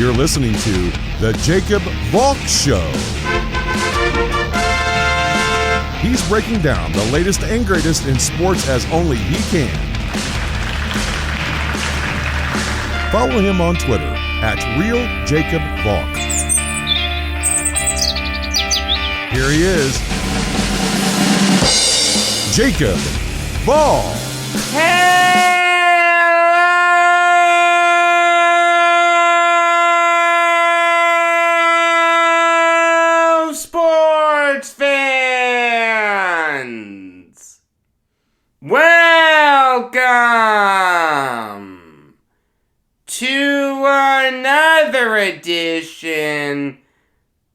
You're listening to The Jacob Valk Show. He's breaking down the latest and greatest in sports as only he can. Follow him on Twitter @RealJacobValk. Here he is, Jacob Valk. Hello, sports fans! Welcome to another edition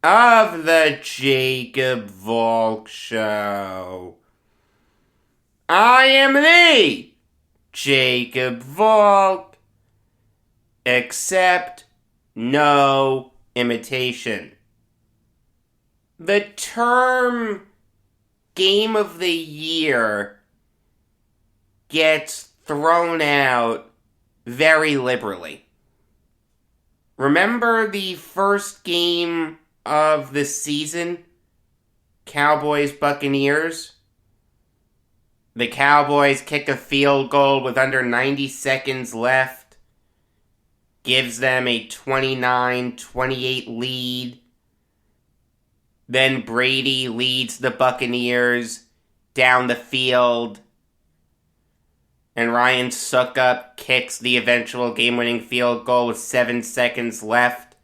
of the Jacob Valk Show. I am the Jacob Valk, except no imitation. The term Game of the Year gets thrown out very liberally. Remember the first game of the season? Cowboys-Buccaneers? The Cowboys kick a field goal with under 90 seconds left. Gives them a 29-28 lead. Then Brady leads the Buccaneers down the field. And Ryan Suckup kicks the eventual game-winning field goal with 7 seconds left.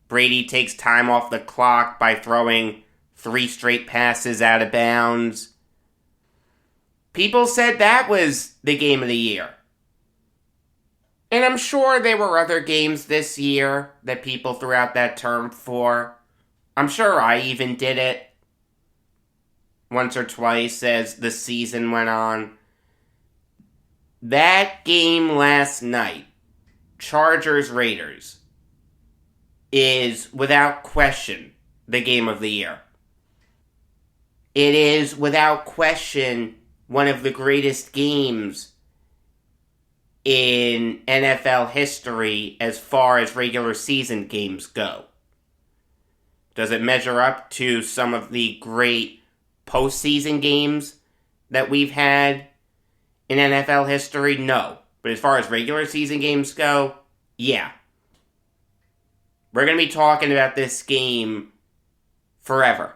Brady takes time off the clock by throwing 3 straight passes out of bounds. People said that was the game of the year. And I'm sure there were other games this year that people threw out that term for. I'm sure I even did it once or twice as the season went on. That game last night, Chargers-Raiders, is without question the game of the year. It is without question one of the greatest games in NFL history as far as regular season games go. Does it measure up to some of the great postseason games that we've had in NFL history? No. But as far as regular season games go, yeah. We're going to be talking about this game forever.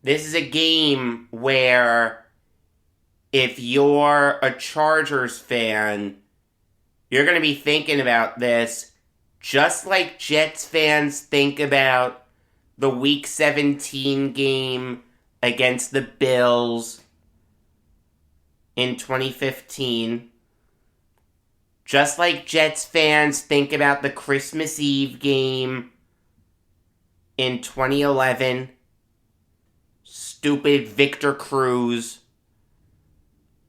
This is a game where if you're a Chargers fan, you're going to be thinking about this just like Jets fans think about the Week 17 game against the Bills in 2015. Just like Jets fans think about the Christmas Eve game in 2011. Stupid Victor Cruz.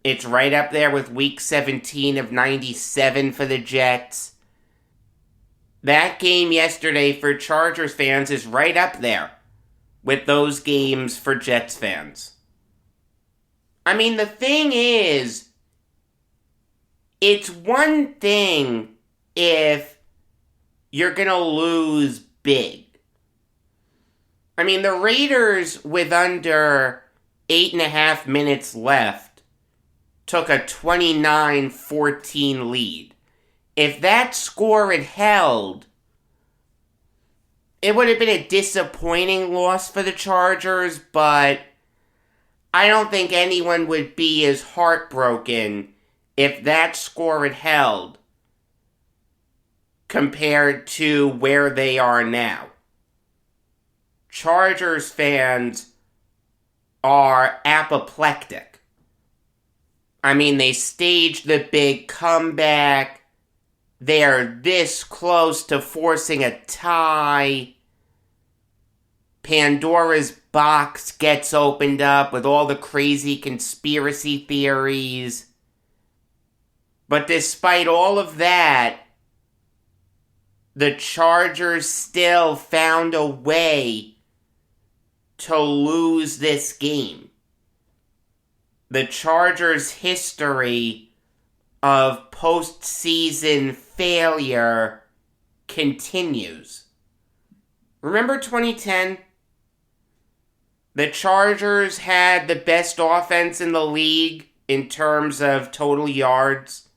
It's right up there with Week 17 of 97 for the Jets. That game yesterday for Chargers fans is right up there with those games for Jets fans. I mean, the thing is, it's one thing if you're going to lose big. I mean, the Raiders, with under 8.5 minutes left, took a 29-14 lead. If that score had held, it would have been a disappointing loss for the Chargers, but I don't think anyone would be as heartbroken if that score had held compared to where they are now. Chargers fans are apoplectic. I mean, they staged the big comeback. They're this close to forcing a tie. Pandora's box gets opened up with all the crazy conspiracy theories. But despite all of that, the Chargers still found a way to lose this game. The Chargers' history of postseason failure continues. Remember 2010? The Chargers had the best offense in the league in terms of total yards,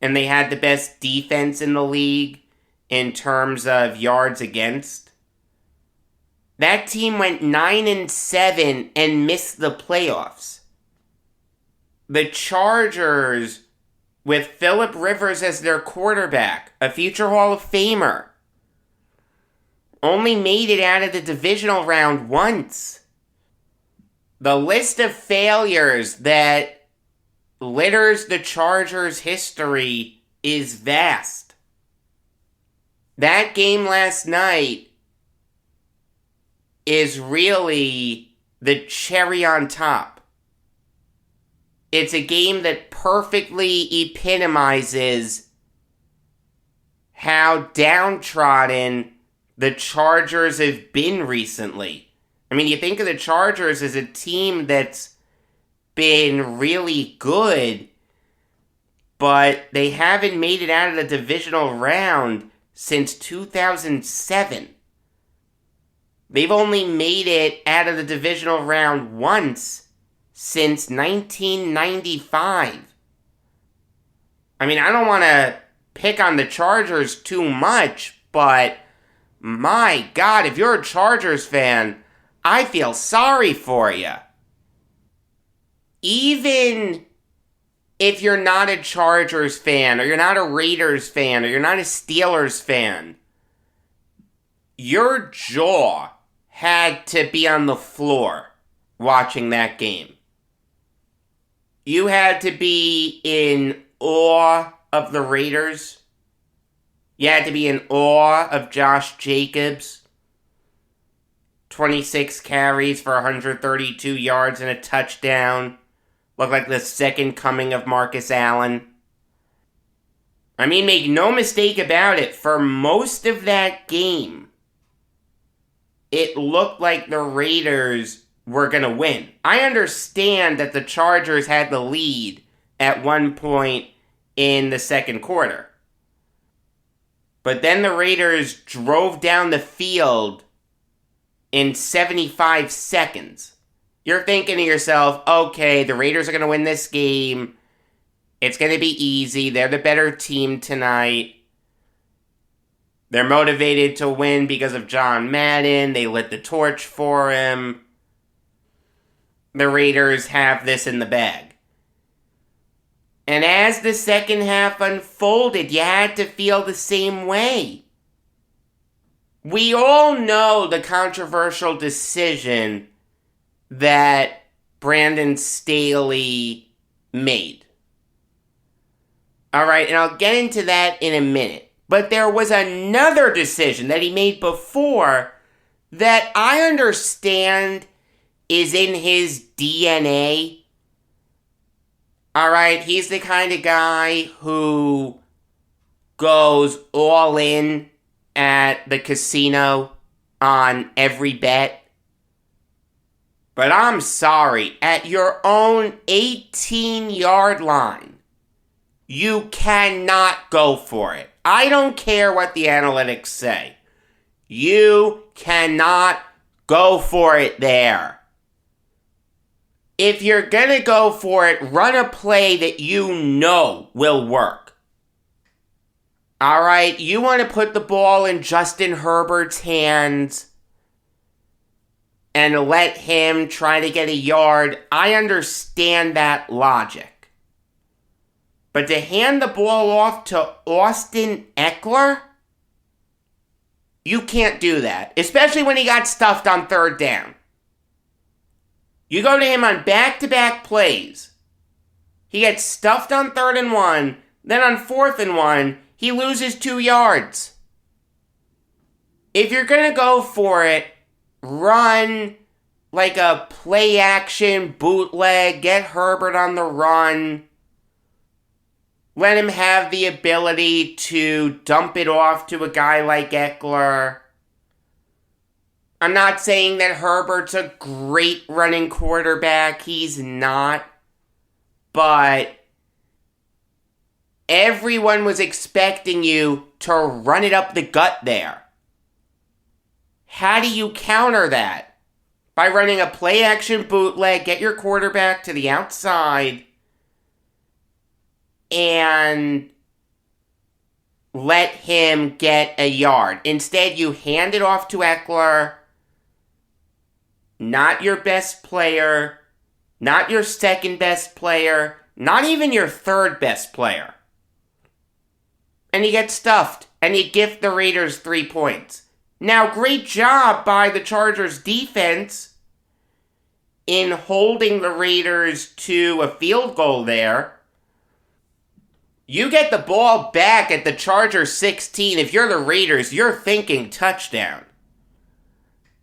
and they had the best defense in the league in terms of yards against. That team went 9-7 and missed the playoffs. The Chargers, with Phillip Rivers as their quarterback, a future Hall of Famer, only made it out of the divisional round once. The list of failures that litters the Chargers' history is vast. That game last night is really the cherry on top. It's a game that perfectly epitomizes how downtrodden the Chargers have been recently. I mean, you think of the Chargers as a team that's been really good, but they haven't made it out of the divisional round since 2007. They've only made it out of the divisional round once since 1995. I mean, I don't want to pick on the Chargers too much, but my God, if you're a Chargers fan, I feel sorry for you. Even if you're not a Chargers fan, or you're not a Raiders fan, or you're not a Steelers fan, your jaw had to be on the floor watching that game. You had to be in awe of the Raiders. You had to be in awe of Josh Jacobs. 26 carries for 132 yards and a touchdown. Looked like the second coming of Marcus Allen. I mean, make no mistake about it, for most of that game, it looked like the Raiders were going to win. I understand that the Chargers had the lead at one point in the second quarter. But then the Raiders drove down the field in 75 seconds. You're thinking to yourself, okay, the Raiders are going to win this game. It's going to be easy. They're the better team tonight. They're motivated to win because of John Madden. They lit the torch for him. The Raiders have this in the bag. And as the second half unfolded, you had to feel the same way. We all know the controversial decision that Brandon Staley made. All right, and I'll get into that in a minute. But there was another decision that he made before that I understand is in his DNA. All right, he's the kind of guy who goes all in at the casino on every bet. But I'm sorry, at your own 18-yard line, you cannot go for it. I don't care what the analytics say. You cannot go for it there. If you're going to go for it, run a play that you know will work. All right, you want to put the ball in Justin Herbert's hands and let him try to get a yard. I understand that logic. But to hand the ball off to Austin Eckler? You can't do that. Especially when he got stuffed on third down. You go to him on back-to-back plays. He gets stuffed on 3rd and 1. Then on 4th and 1, he loses 2 yards. If you're going to go for it, run like a play-action bootleg. Get Herbert on the run. Let him have the ability to dump it off to a guy like Eckler. I'm not saying that Herbert's a great running quarterback. He's not. But Everyone was expecting you to run it up the gut there. How do you counter that? By running a play-action bootleg, get your quarterback to the outside, and let him get a yard. Instead, you hand it off to Eckler, not your best player, not your second best player, not even your third best player. And you get stuffed, and you gift the Raiders 3 points. Now, great job by the Chargers defense in holding the Raiders to a field goal there. You get the ball back at the Chargers 16. If you're the Raiders, you're thinking touchdown.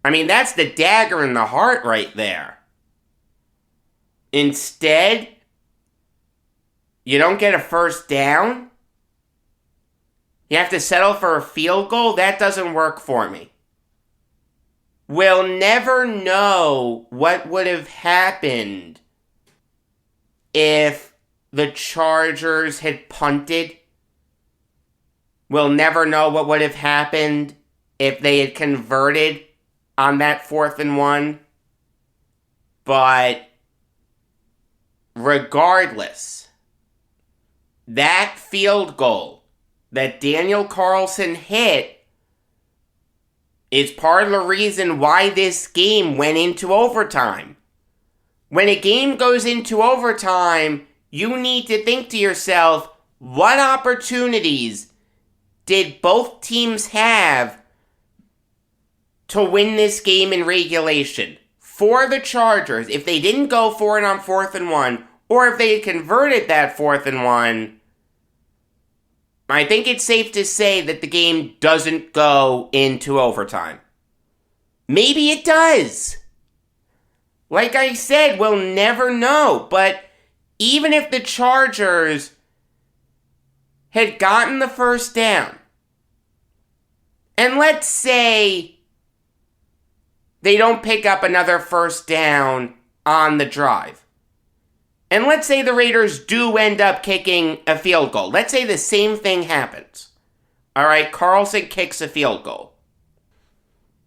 I mean, that's the dagger in the heart right there. Instead, you don't get a first down. You have to settle for a field goal? That doesn't work for me. We'll never know what would have happened if the Chargers had punted. We'll never know what would have happened if they had converted on that 4th and 1. But regardless, that field goal that Daniel Carlson hit is part of the reason why this game went into overtime. When a game goes into overtime, you need to think to yourself, what opportunities did both teams have to win this game in regulation? For the Chargers, if they didn't go for it on 4th and 1, or if they had converted that 4th and 1, I think it's safe to say that the game doesn't go into overtime. Maybe it does. Like I said, we'll never know. But even if the Chargers had gotten the first down, and let's say they don't pick up another first down on the drive, and let's say the Raiders do end up kicking a field goal. Let's say the same thing happens. All right, Carlson kicks a field goal.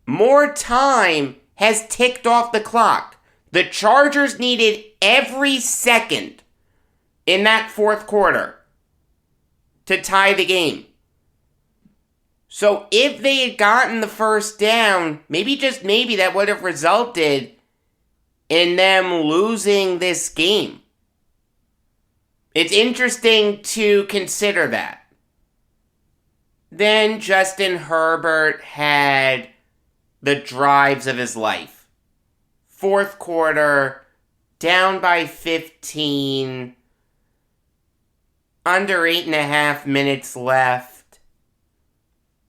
More time has ticked off the clock. The Chargers needed every second in that 4th quarter to tie the game. So if they had gotten the first down, maybe just maybe that would have resulted in them losing this game. It's interesting to consider that. Then Justin Herbert had the drives of his life. 4th quarter, down by 15, under 8.5 minutes left.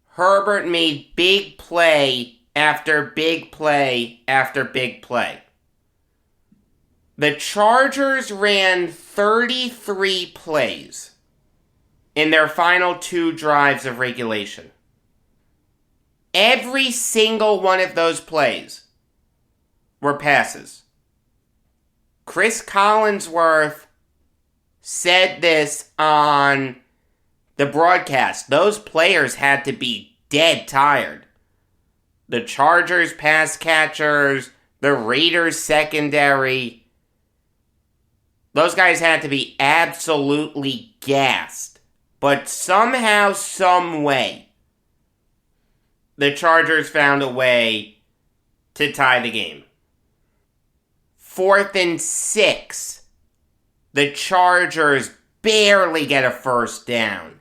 Herbert made big play after big play after big play. The Chargers ran 33 plays in their final 2 drives of regulation. Every single one of those plays were passes. Chris Collinsworth said this on the broadcast. Those players had to be dead tired. The Chargers pass catchers, the Raiders secondary, those guys had to be absolutely gassed. But somehow, some way, the Chargers found a way to tie the game. 4th and 6. The Chargers barely get a first down.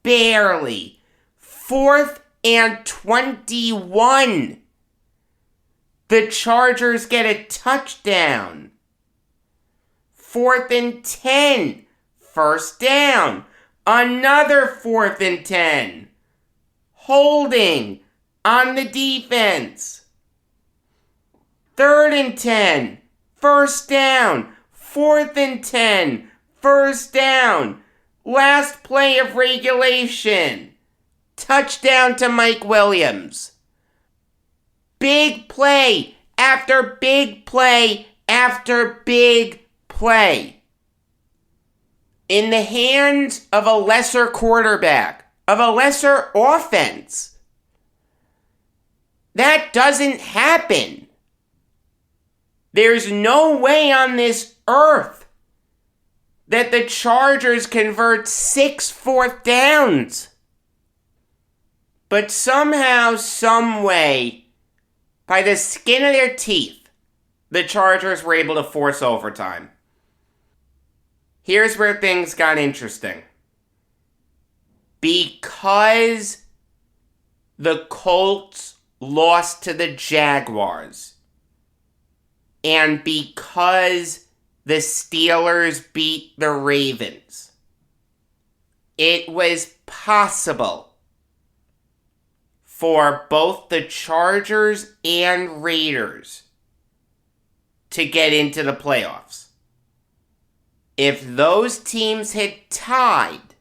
Barely. 4th and 21. The Chargers get a touchdown. 4th and 10. First down. Another 4th and 10. Holding on the defense. 3rd and 10. First down. 4th and 10. First down. Last play of regulation. Touchdown to Mike Williams. Big play after big play after big play. in the hands of a lesser quarterback, of a lesser offense. That doesn't happen. There's no way on this earth that the Chargers convert 6 fourth downs. But somehow, some way, by the skin of their teeth, the Chargers were able to force overtime. Here's where things got interesting. Because the Colts lost to the Jaguars, and because the Steelers beat the Ravens, it was possible for both the Chargers and Raiders to get into the playoffs. If those teams had tied,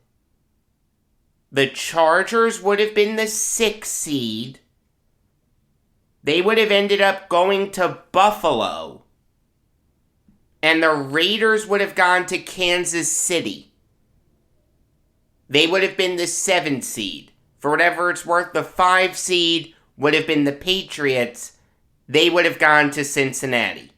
the Chargers would have been the 6th seed. They would have ended up going to Buffalo. And the Raiders would have gone to Kansas City. They would have been the 7th seed. For whatever it's worth, the 5 seed would have been the Patriots. They would have gone to Cincinnati.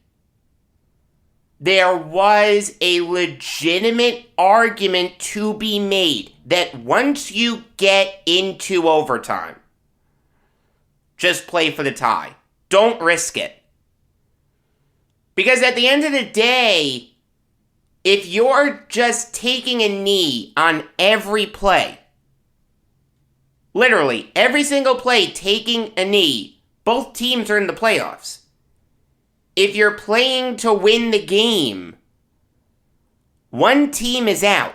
There was a legitimate argument to be made that once you get into overtime, just play for the tie. Don't risk it. Because at the end of the day, if you're just taking a knee on every play, literally every single play taking a knee, both teams are in the playoffs. If you're playing to win the game, one team is out.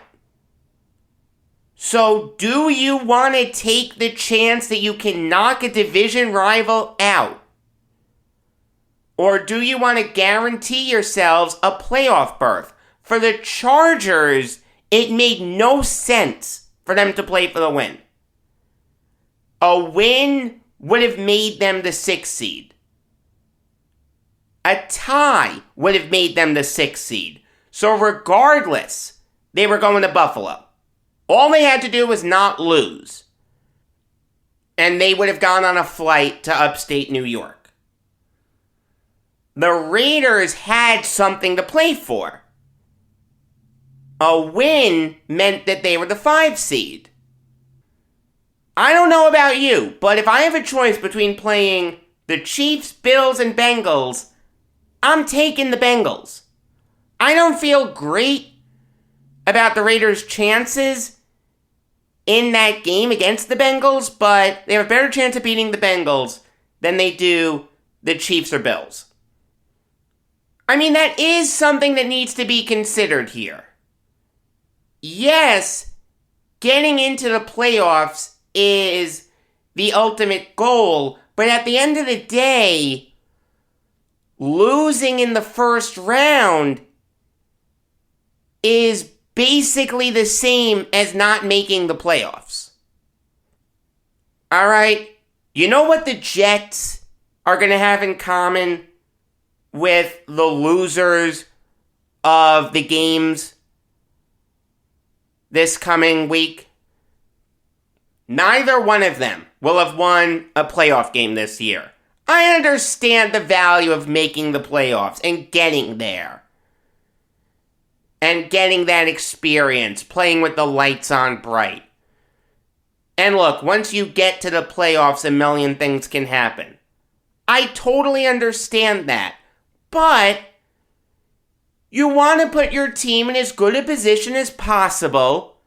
So do you want to take the chance that you can knock a division rival out? Or do you want to guarantee yourselves a playoff berth? For the Chargers, it made no sense for them to play for the win. A win would have made them the 6th seed. A tie would have made them the 6th seed. So regardless, they were going to Buffalo. All they had to do was not lose. And they would have gone on a flight to upstate New York. The Raiders had something to play for. A win meant that they were the 5 seed. I don't know about you, but if I have a choice between playing the Chiefs, Bills, and Bengals, I'm taking the Bengals. I don't feel great about the Raiders' chances in that game against the Bengals, but they have a better chance of beating the Bengals than they do the Chiefs or Bills. I mean, that is something that needs to be considered here. Yes, getting into the playoffs is the ultimate goal, but at the end of the day, losing in the first round is basically the same as not making the playoffs. Alright? You know what the Jets are going to have in common with the losers of the games this coming week? Neither one of them will have won a playoff game this year. I understand the value of making the playoffs and getting there. And getting that experience, playing with the lights on bright. And look, once you get to the playoffs, a million things can happen. I totally understand that. But you want to put your team in as good a position as possible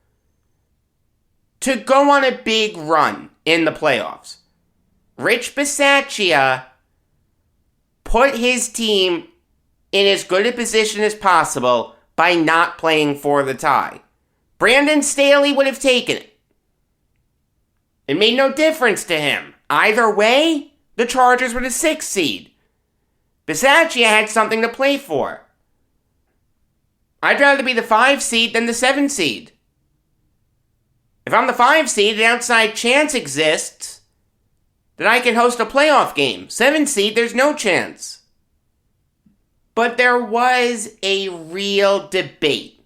to go on a big run in the playoffs. Rich Bisaccia put his team in as good a position as possible by not playing for the tie. Brandon Staley would have taken it. It made no difference to him. Either way, the Chargers were the 6th seed. Bisaccia had something to play for. I'd rather be the 5 seed than the 7 seed. If I'm the 5 seed, an outside chance exists that I can host a playoff game. 7 seed, there's no chance. But there was a real debate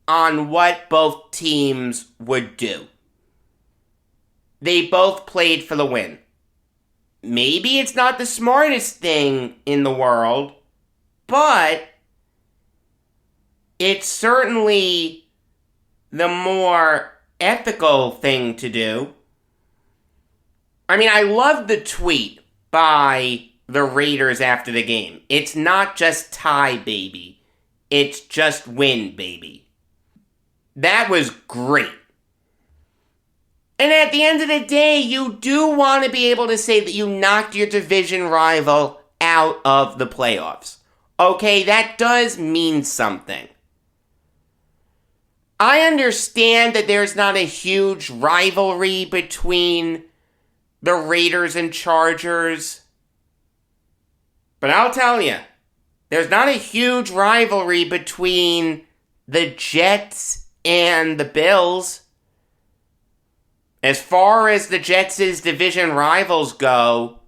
on what both teams would do. They both played for the win. Maybe it's not the smartest thing in the world, but it's certainly the more ethical thing to do. I mean, I love the tweet by the Raiders after the game. It's not just tie, baby. It's just win, baby. That was great. And at the end of the day, you do want to be able to say that you knocked your division rival out of the playoffs. Okay, that does mean something. I understand that there's not a huge rivalry between the Raiders and Chargers. But I'll tell you, there's not a huge rivalry between the Jets and the Bills. As far as the Jets' division rivals go,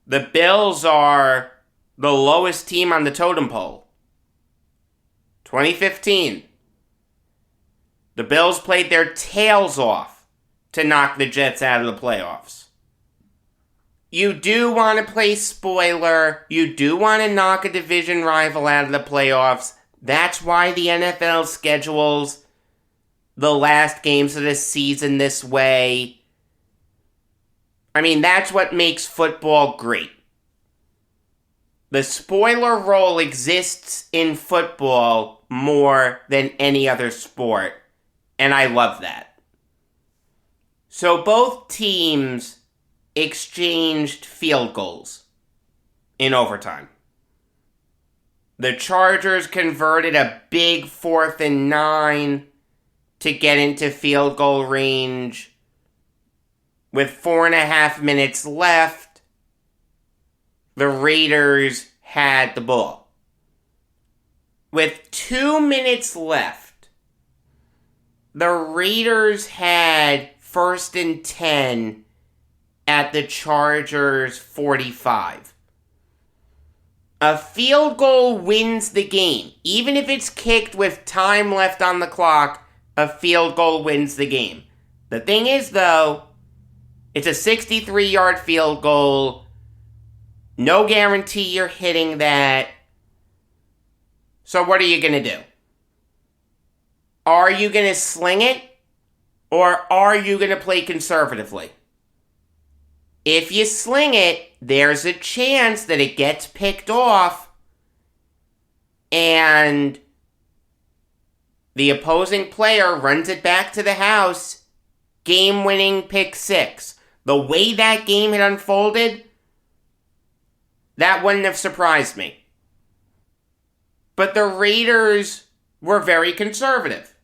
the Bills are the lowest team on the totem pole. 2015. The Bills played their tails off to knock the Jets out of the playoffs. You do want to play spoiler. You do want to knock a division rival out of the playoffs. That's why the NFL schedules the last games of the season this way. I mean, that's what makes football great. The spoiler role exists in football more than any other sport, and I love that. So both teams exchanged field goals in overtime. The Chargers converted a big 4th and 9 to get into field goal range. With 4.5 minutes left, the Raiders had the ball. With 2 minutes left, the Raiders had 1st and 10 at the Chargers' 45. A field goal wins the game. Even if it's kicked with time left on the clock, a field goal wins the game. The thing is, though, it's a 63-yard field goal. No guarantee you're hitting that. So what are you going to do? Are you going to sling it? Or are you going to play conservatively? If you sling it, there's a chance that it gets picked off and the opposing player runs it back to the house, game-winning pick 6. The way that game had unfolded, that wouldn't have surprised me. But the Raiders were very conservative.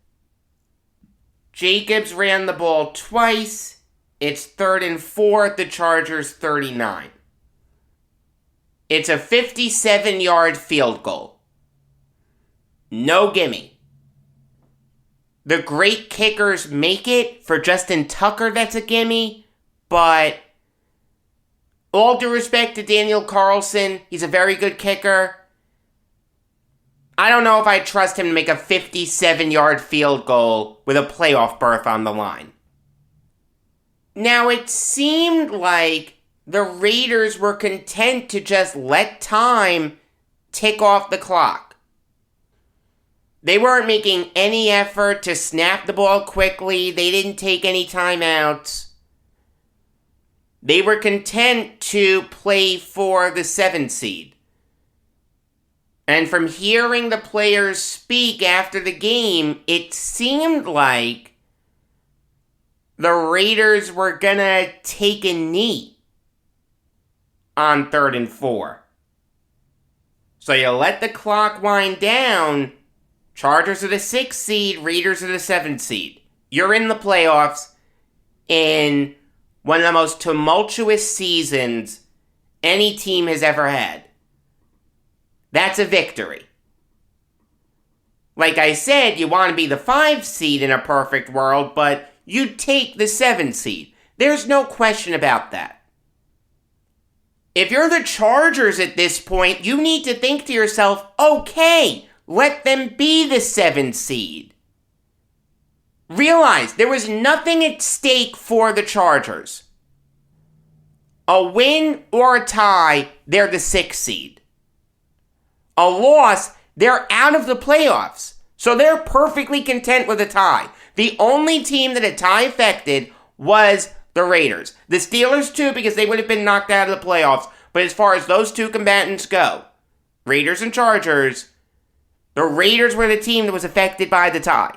Jacobs ran the ball twice. It's 3rd and 4 at the Chargers' 39. It's a 57-yard field goal. No gimme. The great kickers make it. For Justin Tucker, that's a gimme. But all due respect to Daniel Carlson, he's a very good kicker. I don't know if I trust him to make a 57-yard field goal with a playoff berth on the line. Now, it seemed like the Raiders were content to just let time tick off the clock. They weren't making any effort to snap the ball quickly. They didn't take any timeouts. They were content to play for the 7 seed. And from hearing the players speak after the game, it seemed like the Raiders were gonna take a knee on 3rd and 4. So you let the clock wind down. Chargers are the 6 seed, Raiders are the 7 seed. You're in the playoffs in one of the most tumultuous seasons any team has ever had. That's a victory. Like I said, you want to be the 5 seed in a perfect world, but you take the 7 seed. There's no question about that. If you're the Chargers at this point, you need to think to yourself, okay, Let them be the 7th seed. Realize there was nothing at stake for the Chargers. A win or a tie, they're the 6th seed. A loss, they're out of the playoffs. So they're perfectly content with a tie. The only team that a tie affected was the Raiders. The Steelers too, because they would have been knocked out of the playoffs. But as far as those two combatants go, Raiders and Chargers, the Raiders were the team that was affected by the tie.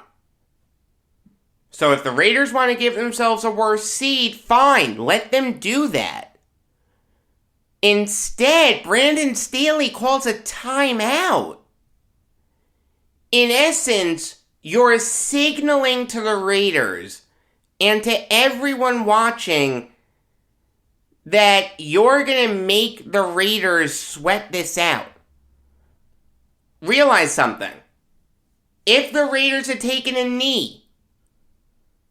So if the Raiders want to give themselves a worse seed, fine, let them do that. Instead, Brandon Staley calls a timeout. In essence, you're signaling to the Raiders and to everyone watching that you're going to make the Raiders sweat this out. Realize something. If the Raiders had taken a knee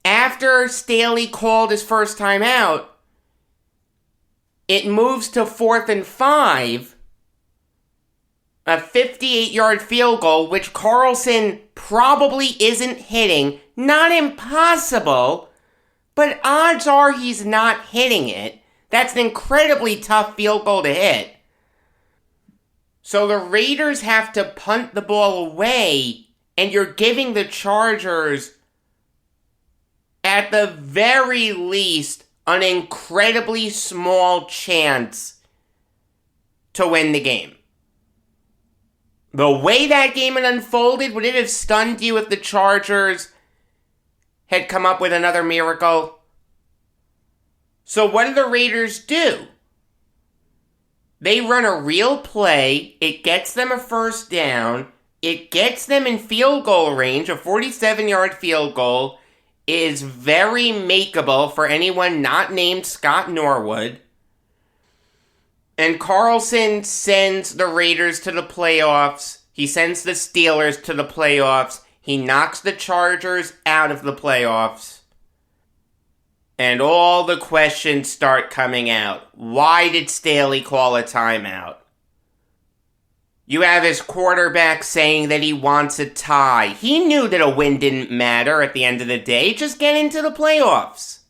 after Staley called his first time out, it moves to 4th and 5, a 58-yard field goal, which Carlson probably isn't hitting. Not impossible, but odds are he's not hitting it. That's an incredibly tough field goal to hit. So the Raiders have to punt the ball away, and you're giving the Chargers, at the very least, an incredibly small chance to win the game. The way that game had unfolded, would it have stunned you if the Chargers had come up with another miracle? So what do the Raiders do? They run a real play, it gets them a first down, it gets them in field goal range, a 47-yard field goal, is very makeable for anyone not named Scott Norwood. And Carlson sends the Raiders to the playoffs. He sends the Steelers to the playoffs. He knocks the Chargers out of the playoffs. And all the questions start coming out. Why did Staley call a timeout? You have his quarterback saying that he wants a tie. He knew that a win didn't matter at the end of the day. Just get into the playoffs.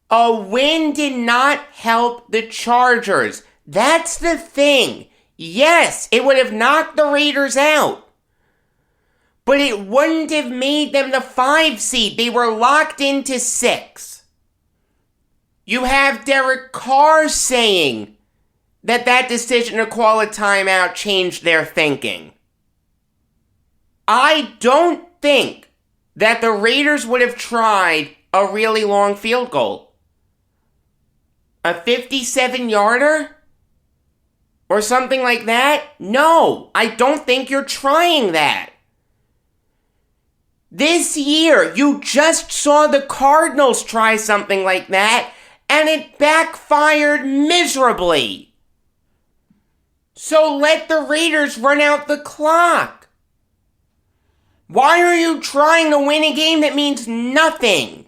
A win did not help the Chargers. That's the thing. Yes, it would have knocked the Raiders out. But it wouldn't have made them the 5 seed. They were locked into 6. You have Derek Carr saying that decision to call a timeout changed their thinking. I don't think that the Raiders would have tried a really long field goal. A 57-yarder? Or something like that? No, I don't think you're trying that. This year, you just saw the Cardinals try something like that, and it backfired miserably. So let the Raiders run out the clock. Why are you trying to win a game that means nothing?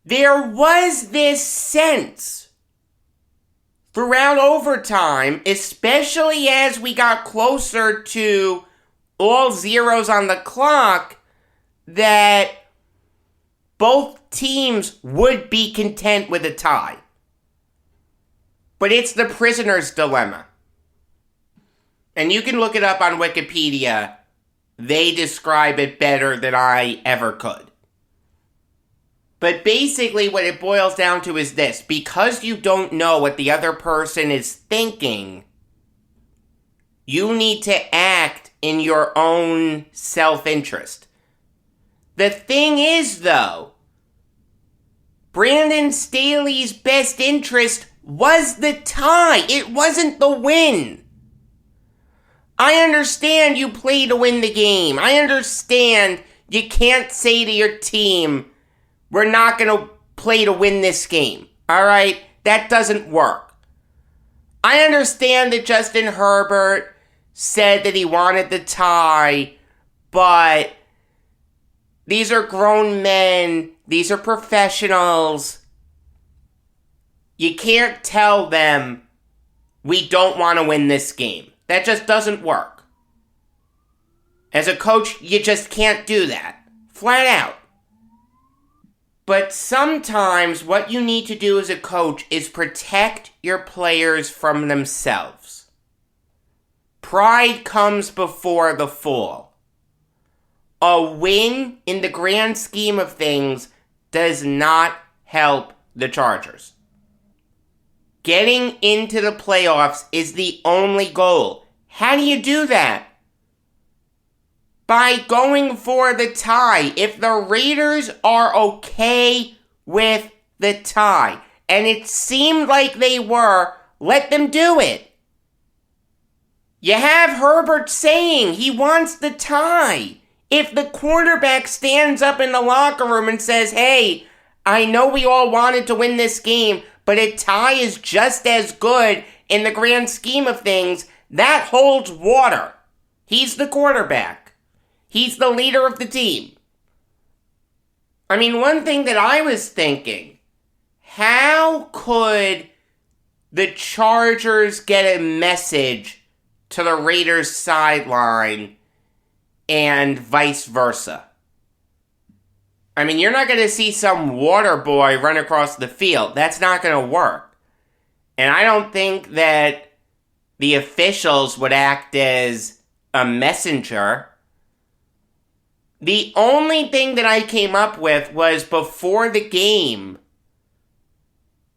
There was this sense throughout overtime, especially as we got closer to all zeros on the clock, that both teams would be content with a tie. But it's the prisoner's dilemma. And you can look it up on Wikipedia. They describe it better than I ever could. But basically what it boils down to is this. Because you don't know what the other person is thinking, you need to act in your own self-interest. The thing is, though, Brandon Staley's best interest was the tie. It wasn't the win. I understand you play to win the game. I understand you can't say to your team, we're not going to play to win this game. All right? That doesn't work. I understand that Justin Herbert said that he wanted the tie, but these are grown men. These are professionals. You can't tell them we don't want to win this game. That just doesn't work. As a coach, you just can't do that. Flat out. But sometimes what you need to do as a coach is protect your players from themselves. Pride comes before the fall. A win in the grand scheme of things does not help the Chargers. Getting into the playoffs is the only goal. How do you do that? By going for the tie. If the Raiders are okay with the tie, and it seemed like they were, let them do it. You have Herbert saying he wants the tie. If the quarterback stands up in the locker room and says, hey, I know we all wanted to win this game, but a tie is just as good in the grand scheme of things, that holds water. He's the quarterback. He's the leader of the team. I mean, one thing that I was thinking, how could the Chargers get a message to the Raiders sideline and vice versa? I mean, you're not going to see some water boy run across the field. That's not going to work. And I don't think that the officials would act as a messenger. The only thing that I came up with was before the game,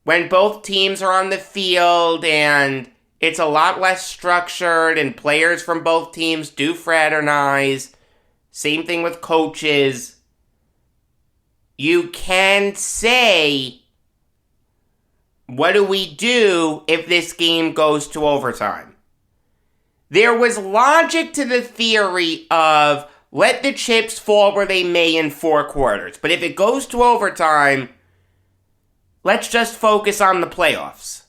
when both teams are on the field and it's a lot less structured and players from both teams do fraternize. Same thing with coaches. You can say, what do we do if this game goes to overtime? There was logic to the theory of let the chips fall where they may in 4 quarters. But if it goes to overtime, let's just focus on the playoffs.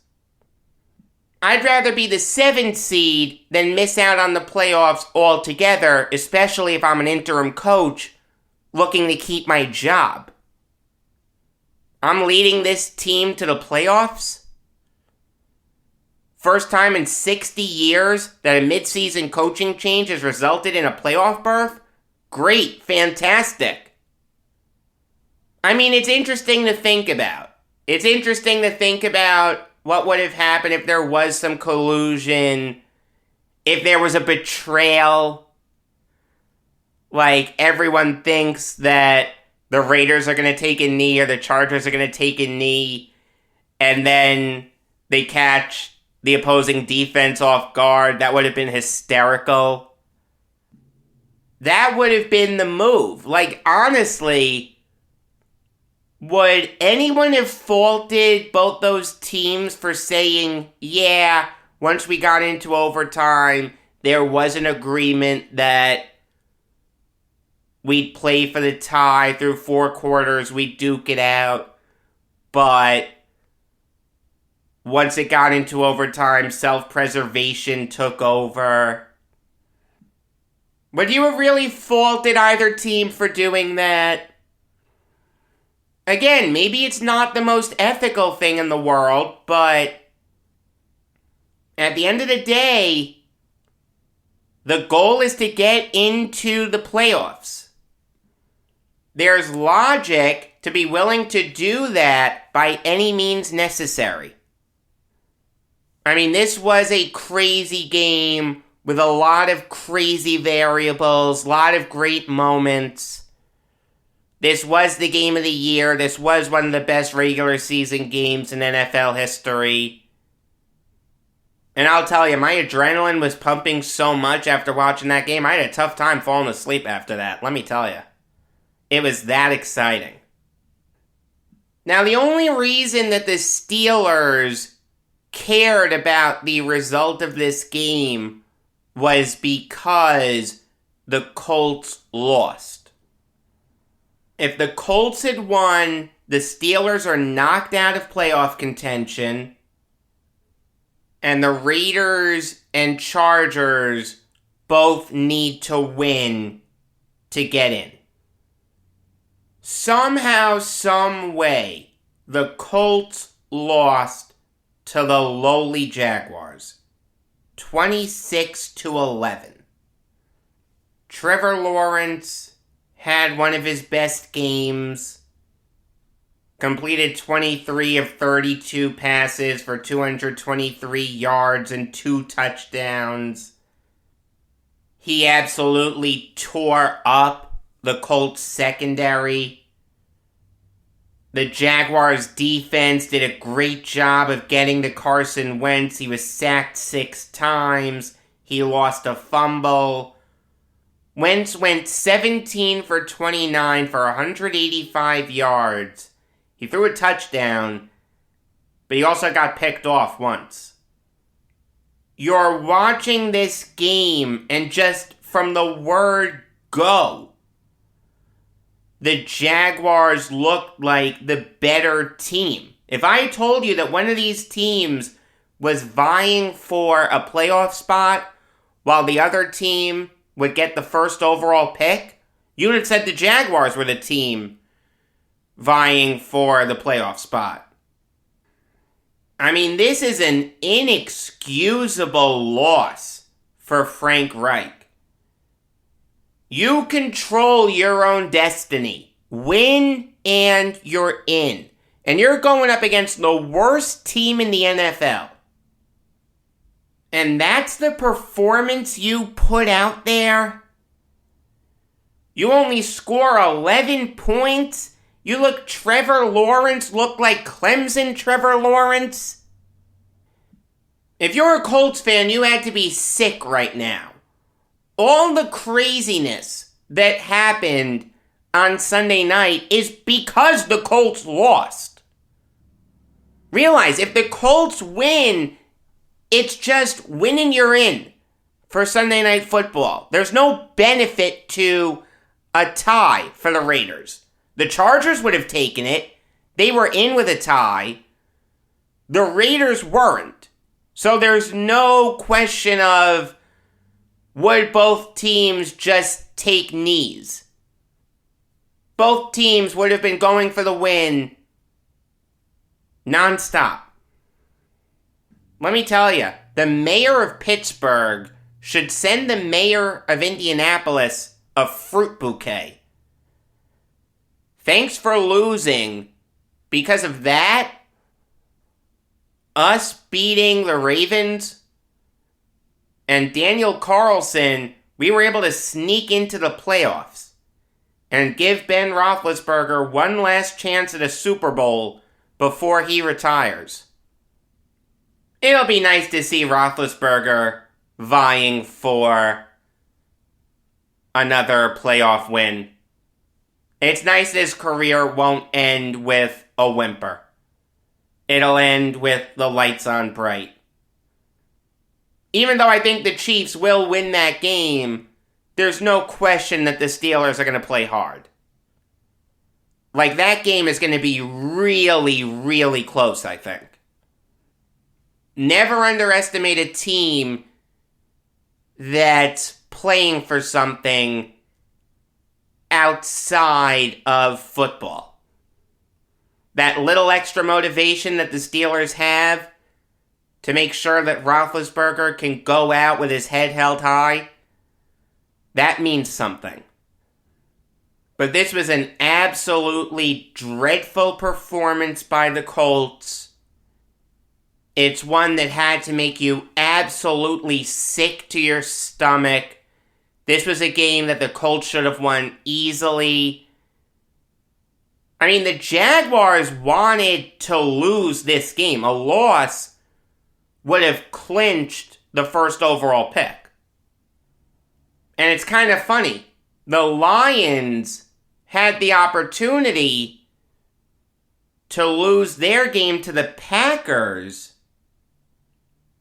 I'd rather be the 7th seed than miss out on the playoffs altogether, especially if I'm an interim coach looking to keep my job. I'm leading this team to the playoffs. First time in 60 years that a midseason coaching change has resulted in a playoff berth? Great, fantastic. I mean, it's interesting to think about. It's interesting to think about what would have happened if there was some collusion, if there was a betrayal. Like, everyone thinks that the Raiders are going to take a knee or the Chargers are going to take a knee, and then they catch the opposing defense off guard. That would have been hysterical. That would have been the move. Like, honestly, would anyone have faulted both those teams for saying, yeah, once we got into overtime, there was an agreement that we'd play for the tie through 4 quarters, we'd duke it out, but once it got into overtime, self-preservation took over? Would you have really faulted either team for doing that? Again, maybe it's not the most ethical thing in the world, but at the end of the day, the goal is to get into the playoffs. There's logic to be willing to do that by any means necessary. I mean, this was a crazy game with a lot of crazy variables, a lot of great moments. This was the game of the year. This was one of the best regular season games in NFL history. And I'll tell you, my adrenaline was pumping so much after watching that game, I had a tough time falling asleep after that, let me tell you. It was that exciting. Now, the only reason that the Steelers cared about the result of this game was because the Colts lost. If the Colts had won, the Steelers are knocked out of playoff contention, and the Raiders and Chargers both need to win to get in. Somehow, some way, the Colts lost to the lowly Jaguars, 26-11. Trevor Lawrence had one of his best games. Completed 23 of 32 passes for 223 yards and 2 touchdowns. He absolutely tore up the Colts secondary. The Jaguars defense did a great job of getting to Carson Wentz. He was sacked 6 times. He lost a fumble. Wentz went 17 for 29 for 185 yards. He threw a touchdown, but he also got picked off once. You're watching this game, and just from the word go, the Jaguars looked like the better team. If I told you that one of these teams was vying for a playoff spot while the other team would get the first overall pick, you would have said the Jaguars were the team vying for the playoff spot. I mean, this is an inexcusable loss for Frank Reich. You control your own destiny. Win and you're in. And you're going up against the worst team in the NFL. And that's the performance you put out there? You only score 11 points? You look Trevor Lawrence, look like Clemson Trevor Lawrence? If you're a Colts fan, you had to be sick right now. All the craziness that happened on Sunday night is because the Colts lost. Realize, if the Colts win, it's just winning you're in for Sunday Night Football. There's no benefit to a tie for the Raiders. The Chargers would have taken it. They were in with a tie. The Raiders weren't. So there's no question of would both teams just take knees. Both teams would have been going for the win nonstop. Let me tell you, the mayor of Pittsburgh should send the mayor of Indianapolis a fruit bouquet. Thanks for losing. Because of that, us beating the Ravens and Daniel Carlson, we were able to sneak into the playoffs and give Ben Roethlisberger one last chance at a Super Bowl before he retires. It'll be nice to see Roethlisberger vying for another playoff win. It's nice that his career won't end with a whimper. It'll end with the lights on bright. Even though I think the Chiefs will win that game, there's no question that the Steelers are going to play hard. Like, that game is going to be really, really close, I think. Never underestimate a team that's playing for something outside of football. That little extra motivation that the Steelers have to make sure that Roethlisberger can go out with his head held high, that means something. But this was an absolutely dreadful performance by the Colts. It's one that had to make you absolutely sick to your stomach. This was a game that the Colts should have won easily. I mean, the Jaguars wanted to lose this game. A loss would have clinched the first overall pick. And it's kind of funny. The Lions had the opportunity to lose their game to the Packers.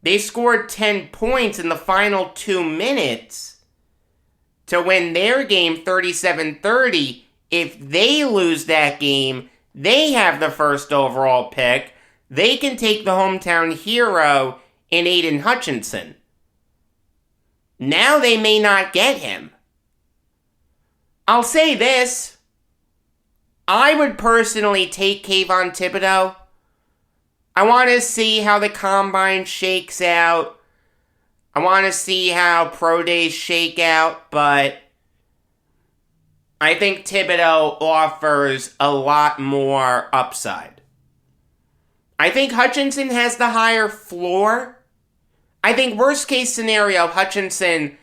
They scored 10 points in the final 2 minutes to win their game 37-30. If they lose that game, they have the first overall pick. They can take the hometown hero in Aiden Hutchinson. Now they may not get him. I'll say this. I would personally take Kayvon Thibodeau. I want to see how the combine shakes out. I want to see how pro days shake out, but I think Thibodeau offers a lot more upside. I think Hutchinson has the higher floor. I think worst case scenario, Hutchinson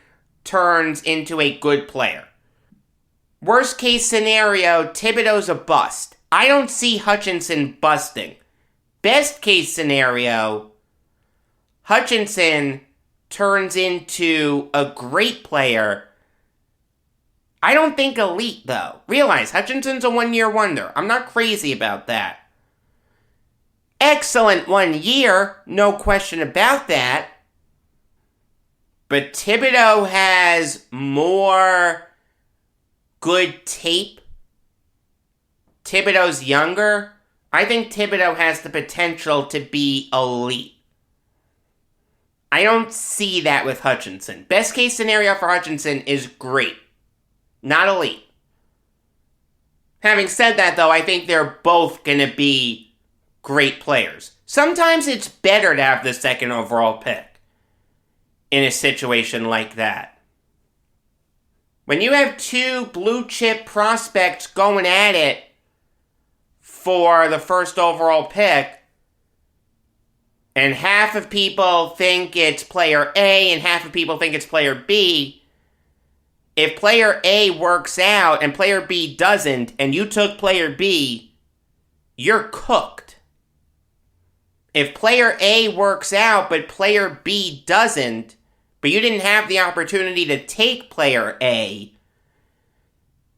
turns into a good player. Worst case scenario, Thibodeau's a bust. I don't see Hutchinson busting. Best case scenario, Hutchinson turns into a great player. I don't think elite, though. Realize, Hutchinson's a one-year wonder. I'm not crazy about that. Excellent 1 year, no question about that. But Thibodeau has more good tape. Thibodeau's younger. I think Thibodeau has the potential to be elite. I don't see that with Hutchinson. Best case scenario for Hutchinson is great. Not elite. Having said that, though, I think they're both going to be great players. Sometimes it's better to have the second overall pick in a situation like that. When you have two blue chip prospects going at it for the first overall pick, and half of people think it's player A and half of people think it's player B, if player A works out and player B doesn't, and you took player B, you're cooked. If player A works out but player B doesn't, but you didn't have the opportunity to take player A,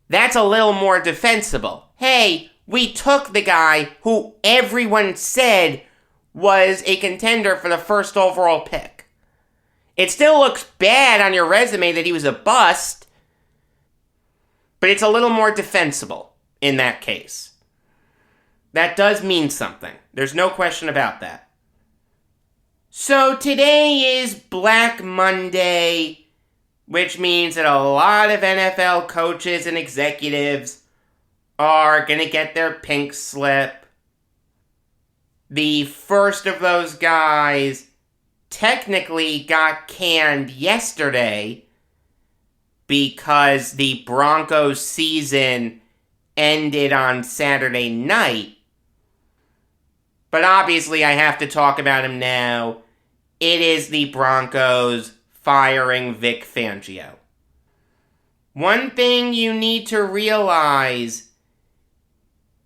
that's a little more defensible. Hey, we took the guy who everyone said was a contender for the first overall pick. It still looks bad on your resume that he was a bust, but it's a little more defensible in that case. That does mean something. There's no question about that. So today is Black Monday, which means that a lot of NFL coaches and executives are going to get their pink slip. The first of those guys technically got canned yesterday because the Broncos season ended on Saturday night. But obviously I have to talk about him now. It is the Broncos firing Vic Fangio. One thing you need to realize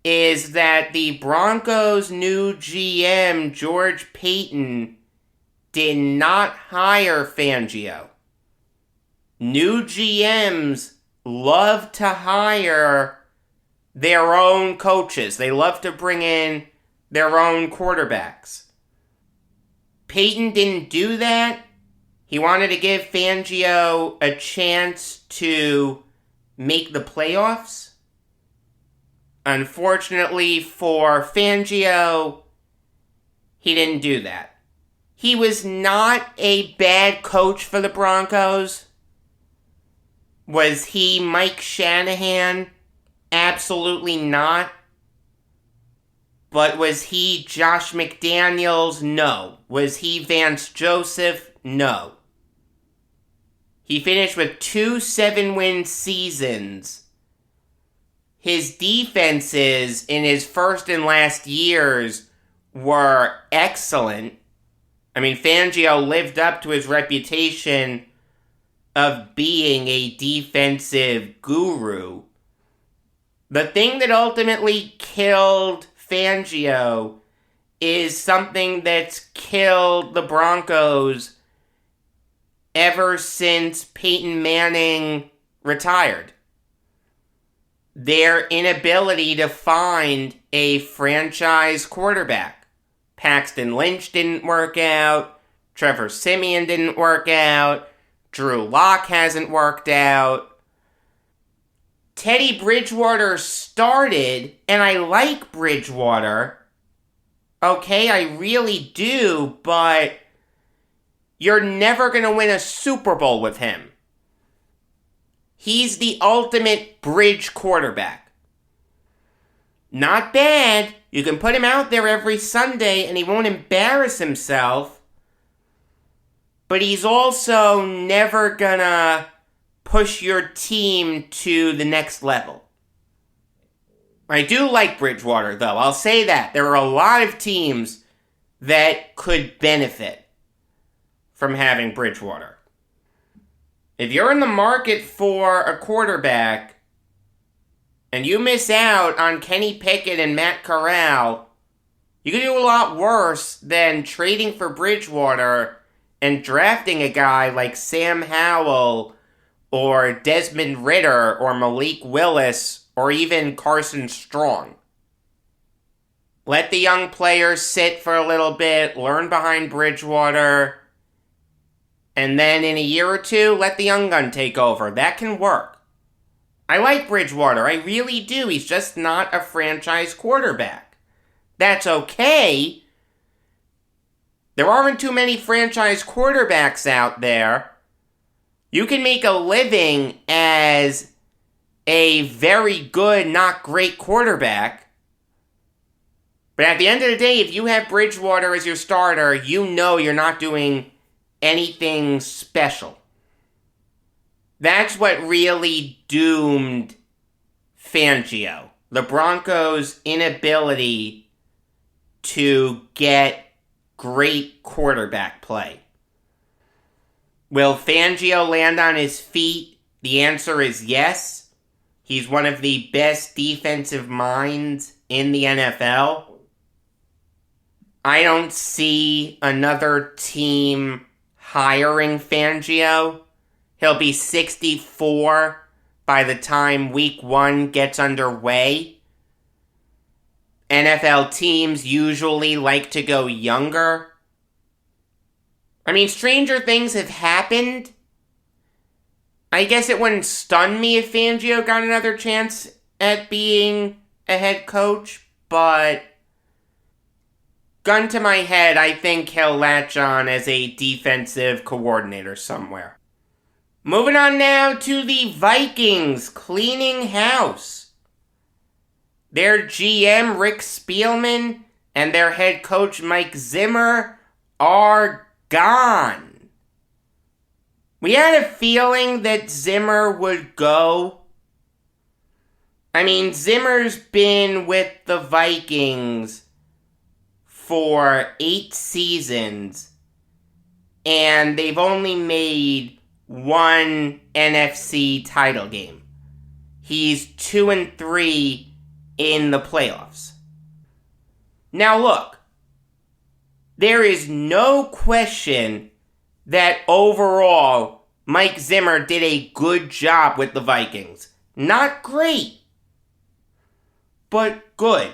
is that the Broncos' new GM, George Paton, did not hire Fangio. New GMs love to hire their own coaches. They love to bring in their own quarterbacks. Paton didn't do that. He wanted to give Fangio a chance to make the playoffs. Unfortunately for Fangio, he didn't do that. He was not a bad coach for the Broncos. Was he Mike Shanahan? Absolutely not. But was he Josh McDaniels? No. Was he Vance Joseph? No. He finished with 2 7-win seasons. His defenses in his first and last years were excellent. I mean, Fangio lived up to his reputation of being a defensive guru. The thing that ultimately killed Fangio is something that's killed the Broncos ever since Peyton Manning retired. Their inability to find a franchise quarterback. Paxton Lynch didn't work out. Trevor Siemian didn't work out. Drew Lock hasn't worked out. Teddy Bridgewater started, and I like Bridgewater. Okay, I really do, but you're never going to win a Super Bowl with him. He's the ultimate bridge quarterback. Not bad. You can put him out there every Sunday and he won't embarrass himself. But he's also never gonna push your team to the next level. I do like Bridgewater, though. I'll say that. There are a lot of teams that could benefit from having Bridgewater. If you're in the market for a quarterback and you miss out on Kenny Pickett and Matt Corral, you can do a lot worse than trading for Bridgewater and drafting a guy like Sam Howell or Desmond Ridder or Malik Willis or even Carson Strong. Let the young players sit for a little bit, learn behind Bridgewater, and then in a year or two, let the young gun take over. That can work. I like Bridgewater. I really do. He's just not a franchise quarterback. That's okay. There aren't too many franchise quarterbacks out there. You can make a living as a very good, not great quarterback. But at the end of the day, if you have Bridgewater as your starter, you know you're not doing anything special. That's what really doomed Fangio. The Broncos' inability to get great quarterback play. Will Fangio land on his feet? The answer is yes. He's one of the best defensive minds in the NFL. I don't see another team hiring Fangio. He'll be 64 by the time week 1 gets underway. NFL teams usually like to go younger. I mean, stranger things have happened. I guess it wouldn't stun me if Fangio got another chance at being a head coach, but gun to my head, I think he'll latch on as a defensive coordinator somewhere. Moving on now to the Vikings cleaning house. Their GM, Rick Spielman, and their head coach, Mike Zimmer, are gone. We had a feeling that Zimmer would go. I mean, Zimmer's been with the Vikings for 8 seasons, and they've only made 1 NFC title game. He's 2-3 in the playoffs. Now look, there is no question that overall Mike Zimmer did a good job with the Vikings. Not great, but good.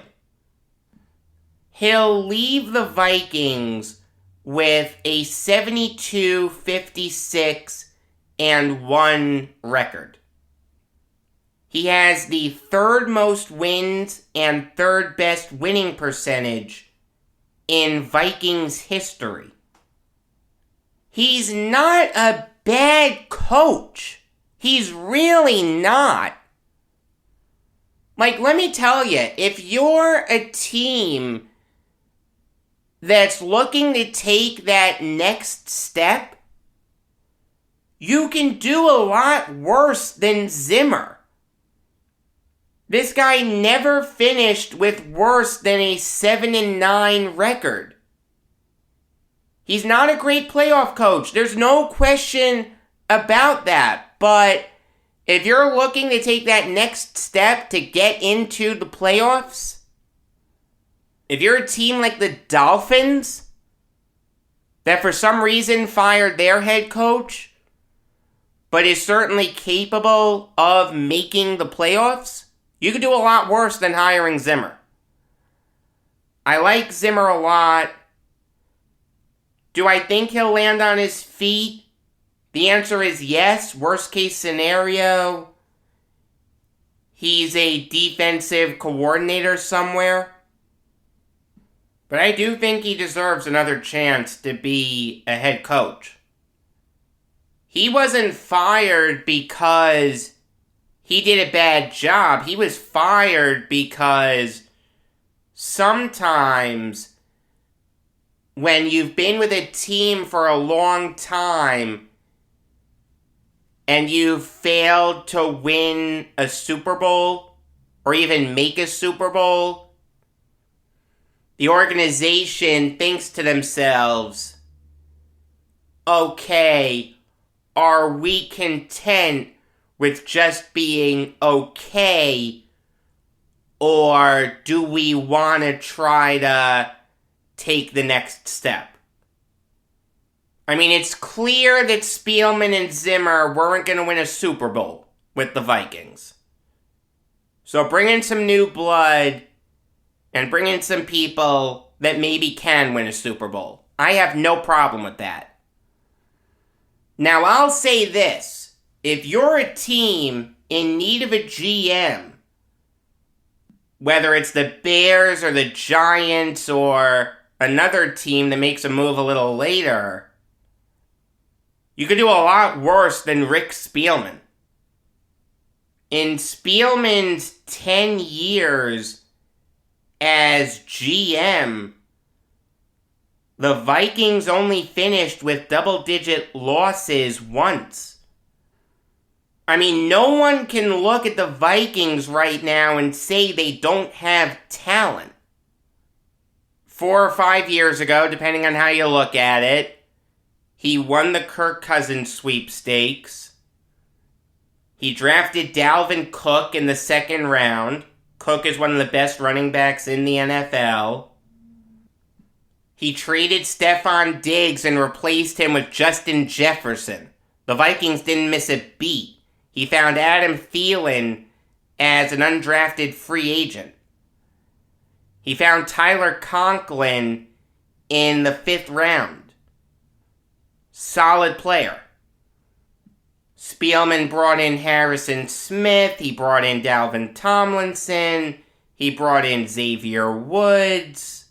He'll leave the Vikings with a 72-56-1 record. He has the 3rd most wins and 3rd best winning percentage in Vikings history. He's not a bad coach. He's really not. Like, let me tell you, if you're a team that's looking to take that next step, you can do a lot worse than Zimmer. This guy never finished with worse than a 7-9 record. He's not a great playoff coach. There's no question about that. But if you're looking to take that next step to get into the playoffs, if you're a team like the Dolphins that for some reason fired their head coach, but is certainly capable of making the playoffs, you could do a lot worse than hiring Zimmer. I like Zimmer a lot. Do I think he'll land on his feet? The answer is yes. Worst case scenario, he's a defensive coordinator somewhere. But I do think he deserves another chance to be a head coach. He wasn't fired because he did a bad job. He was fired because sometimes when you've been with a team for a long time and you've failed to win a Super Bowl or even make a Super Bowl, the organization thinks to themselves, okay, are we content with just being okay, or do we want to try to take the next step? I mean, it's clear that Spielman and Zimmer weren't going to win a Super Bowl with the Vikings. So bring in some new blood and bring in some people that maybe can win a Super Bowl. I have no problem with that. Now, I'll say this. If you're a team in need of a GM, whether it's the Bears or the Giants or another team that makes a move a little later, you could do a lot worse than Rick Spielman. In Spielman's 10 years as GM, the Vikings only finished with double-digit losses once. I mean, no one can look at the Vikings right now and say they don't have talent. 4 or 5 years ago, depending on how you look at it, he won the Kirk Cousins sweepstakes. He drafted Dalvin Cook in the second round. Cook is one of the best running backs in the NFL. He traded Stephon Diggs and replaced him with Justin Jefferson. The Vikings didn't miss a beat. He found Adam Thielen as an undrafted free agent. He found Tyler Conklin in the 5th round. Solid player. Spielman brought in Harrison Smith. He brought in Dalvin Tomlinson. He brought in Xavier Woods.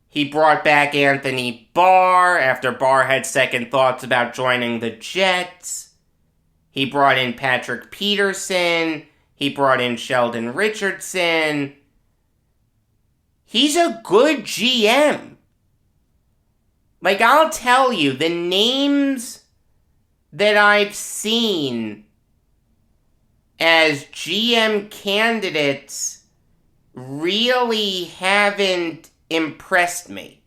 He brought back Anthony Barr after Barr had second thoughts about joining the Jets. He brought in Patrick Peterson. He brought in Sheldon Richardson. He's a good GM. Like, I'll tell you, the names that I've seen as GM candidates really haven't impressed me.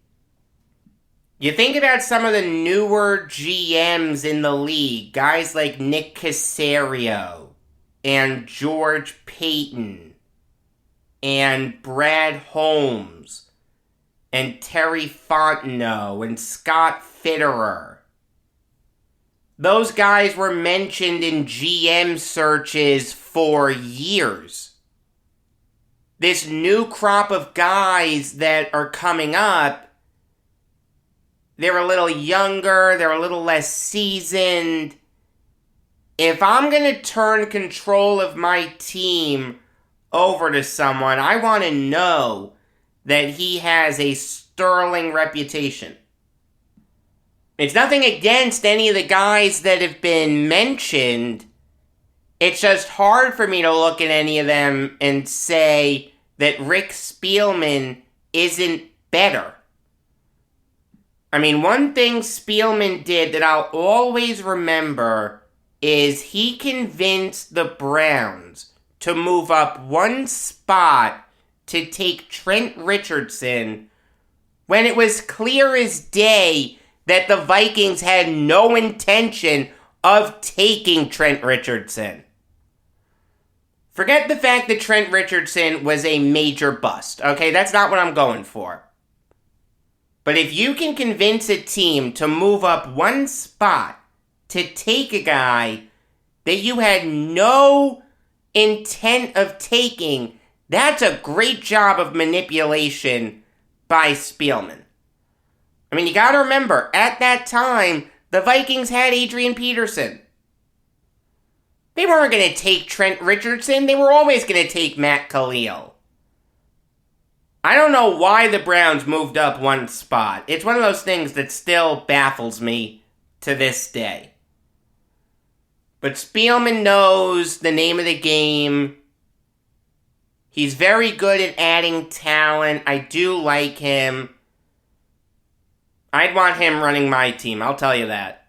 You think about some of the newer GMs in the league, guys like Nick Caserio and George Payton and Brad Holmes and Terry Fontenot and Scott Fitterer. Those guys were mentioned in GM searches for years. This new crop of guys that are coming up, they're a little younger, they're a little less seasoned. If I'm going to turn control of my team over to someone, I want to know that he has a sterling reputation. It's nothing against any of the guys that have been mentioned. It's just hard for me to look at any of them and say that Rick Spielman isn't better. I mean, one thing Spielman did that I'll always remember is he convinced the Browns to move up one spot to take Trent Richardson when it was clear as day that the Vikings had no intention of taking Trent Richardson. Forget the fact that Trent Richardson was a major bust, okay? That's not what I'm going for. But if you can convince a team to move up one spot to take a guy that you had no intent of taking, that's a great job of manipulation by Spielman. I mean, you gotta remember, at that time, the Vikings had Adrian Peterson. They weren't going to take Trent Richardson. They were always going to take Matt Khalil. I don't know why the Browns moved up one spot. It's one of those things that still baffles me to this day. But Spielman knows the name of the game. He's very good at adding talent. I do like him. I'd want him running my team, I'll tell you that.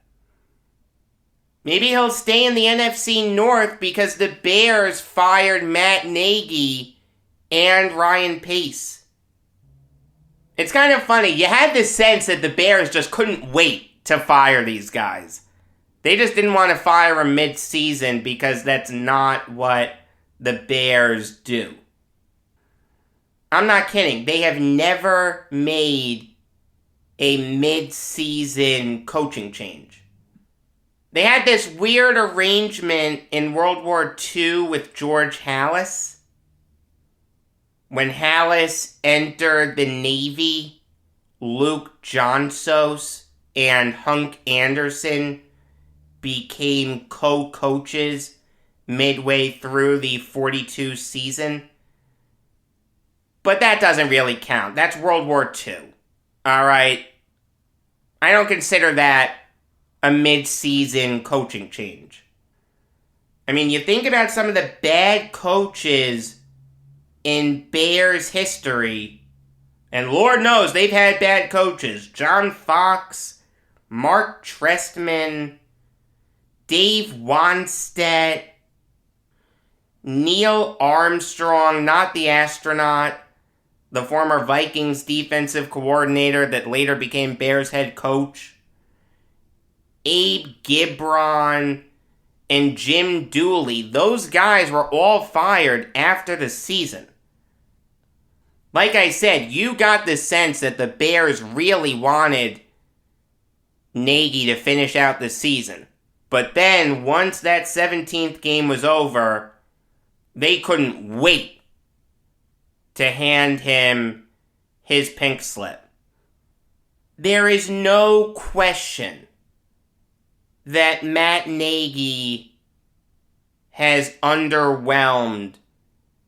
Maybe he'll stay in the NFC North because the Bears fired Matt Nagy and Ryan Pace. It's kind of funny. You had the sense that the Bears just couldn't wait to fire these guys. They just didn't want to fire them mid-season because that's not what the Bears do. I'm not kidding. They have never made a mid-season coaching change. They had this weird arrangement in World War II with George Halas. When Halas entered the Navy, Luke Johnsos and Hunk Anderson became co-coaches midway through the 42 season. But that doesn't really count. That's World War II. Alright? I don't consider that a mid-season coaching change. I mean, you think about some of the bad coaches in Bears history, and Lord knows they've had bad coaches. John Fox, Mark Trestman, Dave Wannstedt, Neil Armstrong, not the astronaut, the former Vikings defensive coordinator that later became Bears head coach, Abe Gibron, and Jim Dooley. Those guys were all fired after the season. Like I said, you got the sense that the Bears really wanted Nagy to finish out the season. But then, once that 17th game was over, they couldn't wait to hand him his pink slip. There is no question that Matt Nagy has underwhelmed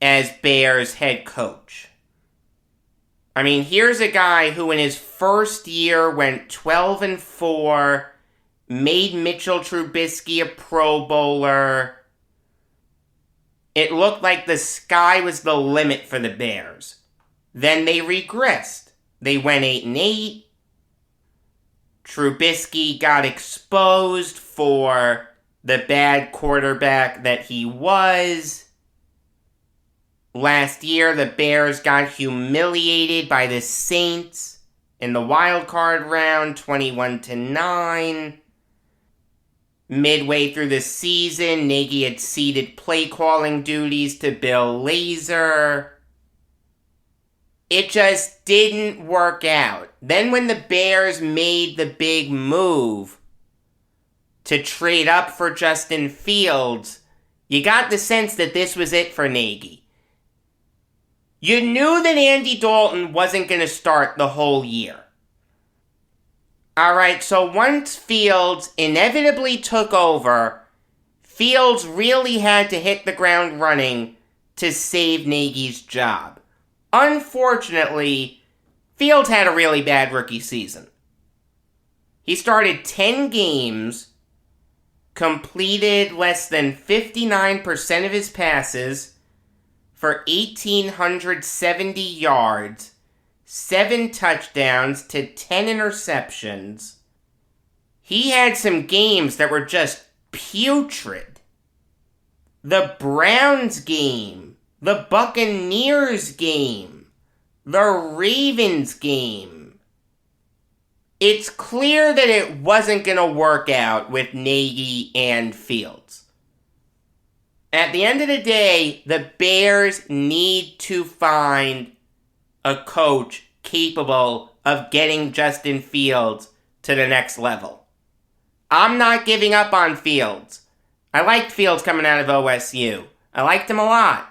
as Bears head coach. I mean, here's a guy who in his first year went 12-4, made Mitchell Trubisky a Pro Bowler. It looked like the sky was the limit for the Bears. Then they regressed. They went 8-8. Trubisky got exposed for the bad quarterback that he was. Last year, the Bears got humiliated by the Saints in the wild card round, 21-9. Midway through the season, Nagy had ceded play calling duties to Bill Lazor. It just didn't work out. Then when the Bears made the big move to trade up for Justin Fields, you got the sense that this was it for Nagy. You knew that Andy Dalton wasn't going to start the whole year. Alright, so once Fields inevitably took over, Fields really had to hit the ground running to save Nagy's job. Unfortunately, Fields had a really bad rookie season. He started 10 games, completed less than 59% of his passes for 1,870 yards, 7 touchdowns to 10 interceptions. He had some games that were just putrid. The Browns game, the Buccaneers game, the Ravens game. It's clear that it wasn't going to work out with Nagy and Fields. At the end of the day, the Bears need to find a coach capable of getting Justin Fields to the next level. I'm not giving up on Fields. I liked Fields coming out of OSU. I liked him a lot.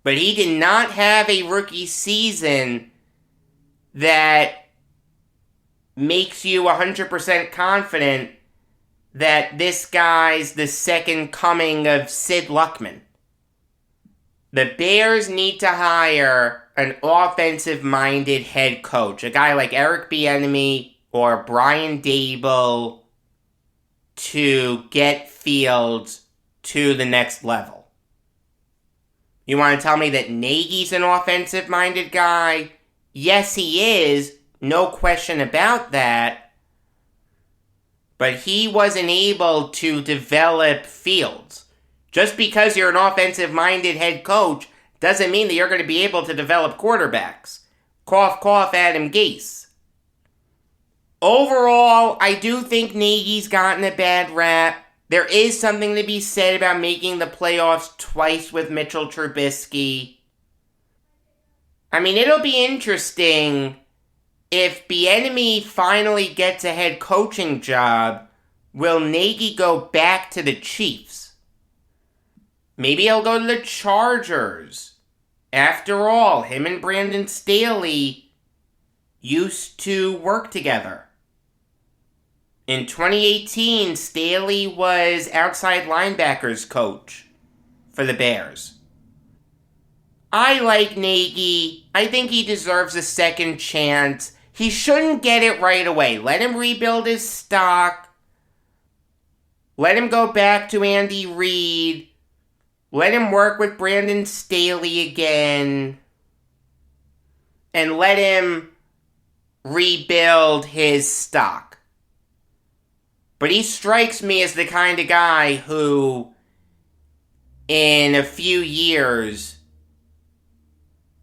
But he did not have a rookie season that makes you 100% confident that this guy's the second coming of Sid Luckman. The Bears need to hire an offensive-minded head coach, a guy like Eric Bieniemy or Brian Daboll, to get Fields to the next level. You want to tell me that Nagy's an offensive-minded guy? Yes, he is. No question about that. but he wasn't able to develop Fields. Just because you're an offensive-minded head coach doesn't mean that you're going to be able to develop quarterbacks. Cough, cough, Adam Gase. Overall, I do think Nagy's gotten a bad rap. There is something to be said about making the playoffs twice with Mitchell Trubisky. I mean, it'll be interesting if Bieniemy finally gets a head coaching job. Will Nagy go back to the Chiefs? Maybe he'll go to the Chargers. After all, him and Brandon Staley used to work together. In 2018, Staley was outside linebackers coach for the Bears. I like Nagy. I think he deserves a second chance. He shouldn't get it right away. Let him rebuild his stock. Let him go back to Andy Reid. Let him work with Brandon Staley again. And let him rebuild his stock. But he strikes me as the kind of guy who, in a few years,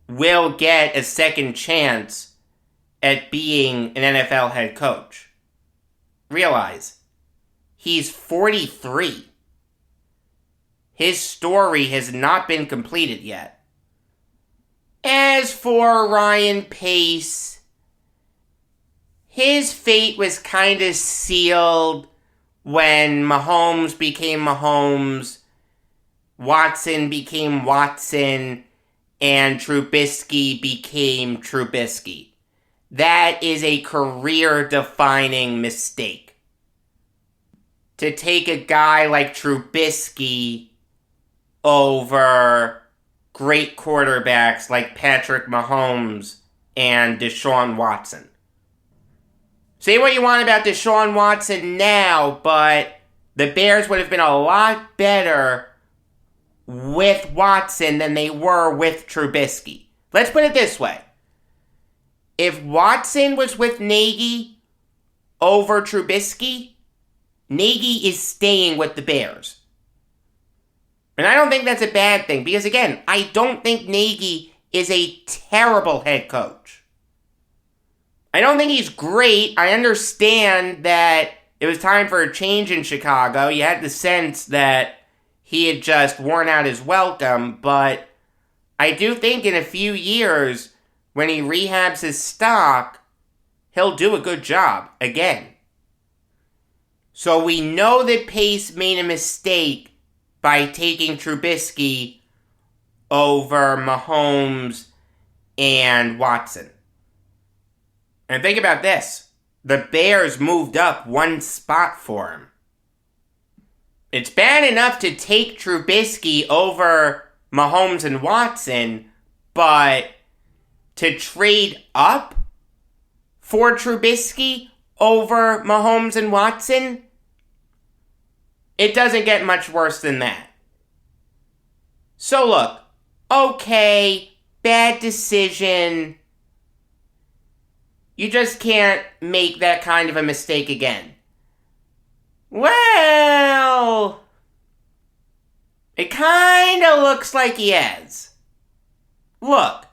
will get a second chance at being an NFL head coach. Realize, he's 43. His story has not been completed yet. As for Ryan Pace, his fate was kind of sealed when Mahomes became Mahomes, Watson became Watson, and Trubisky became Trubisky. That is a career-defining mistake. To take a guy like Trubisky over great quarterbacks like Patrick Mahomes and Deshaun Watson. Say what you want about Deshaun Watson now, but the Bears would have been a lot better with Watson than they were with Trubisky. Let's put it this way. If Watson was with Nagy over Trubisky, Nagy is staying with the Bears. And I don't think that's a bad thing, because again, I don't think Nagy is a terrible head coach. I don't think he's great. I understand that it was time for a change in Chicago. You had the sense that he had just worn out his welcome, but I do think in a few years, when he rehabs his stock, he'll do a good job again. So we know that Pace made a mistake by taking Trubisky over Mahomes and Watson. And think about this. The Bears moved up one spot for him. It's bad enough to take Trubisky over Mahomes and Watson, but to trade up for Trubisky over Mahomes and Watson, it doesn't get much worse than that. So look, okay, bad decision. You just can't make that kind of a mistake again. Well, it kind of looks like he has. Look,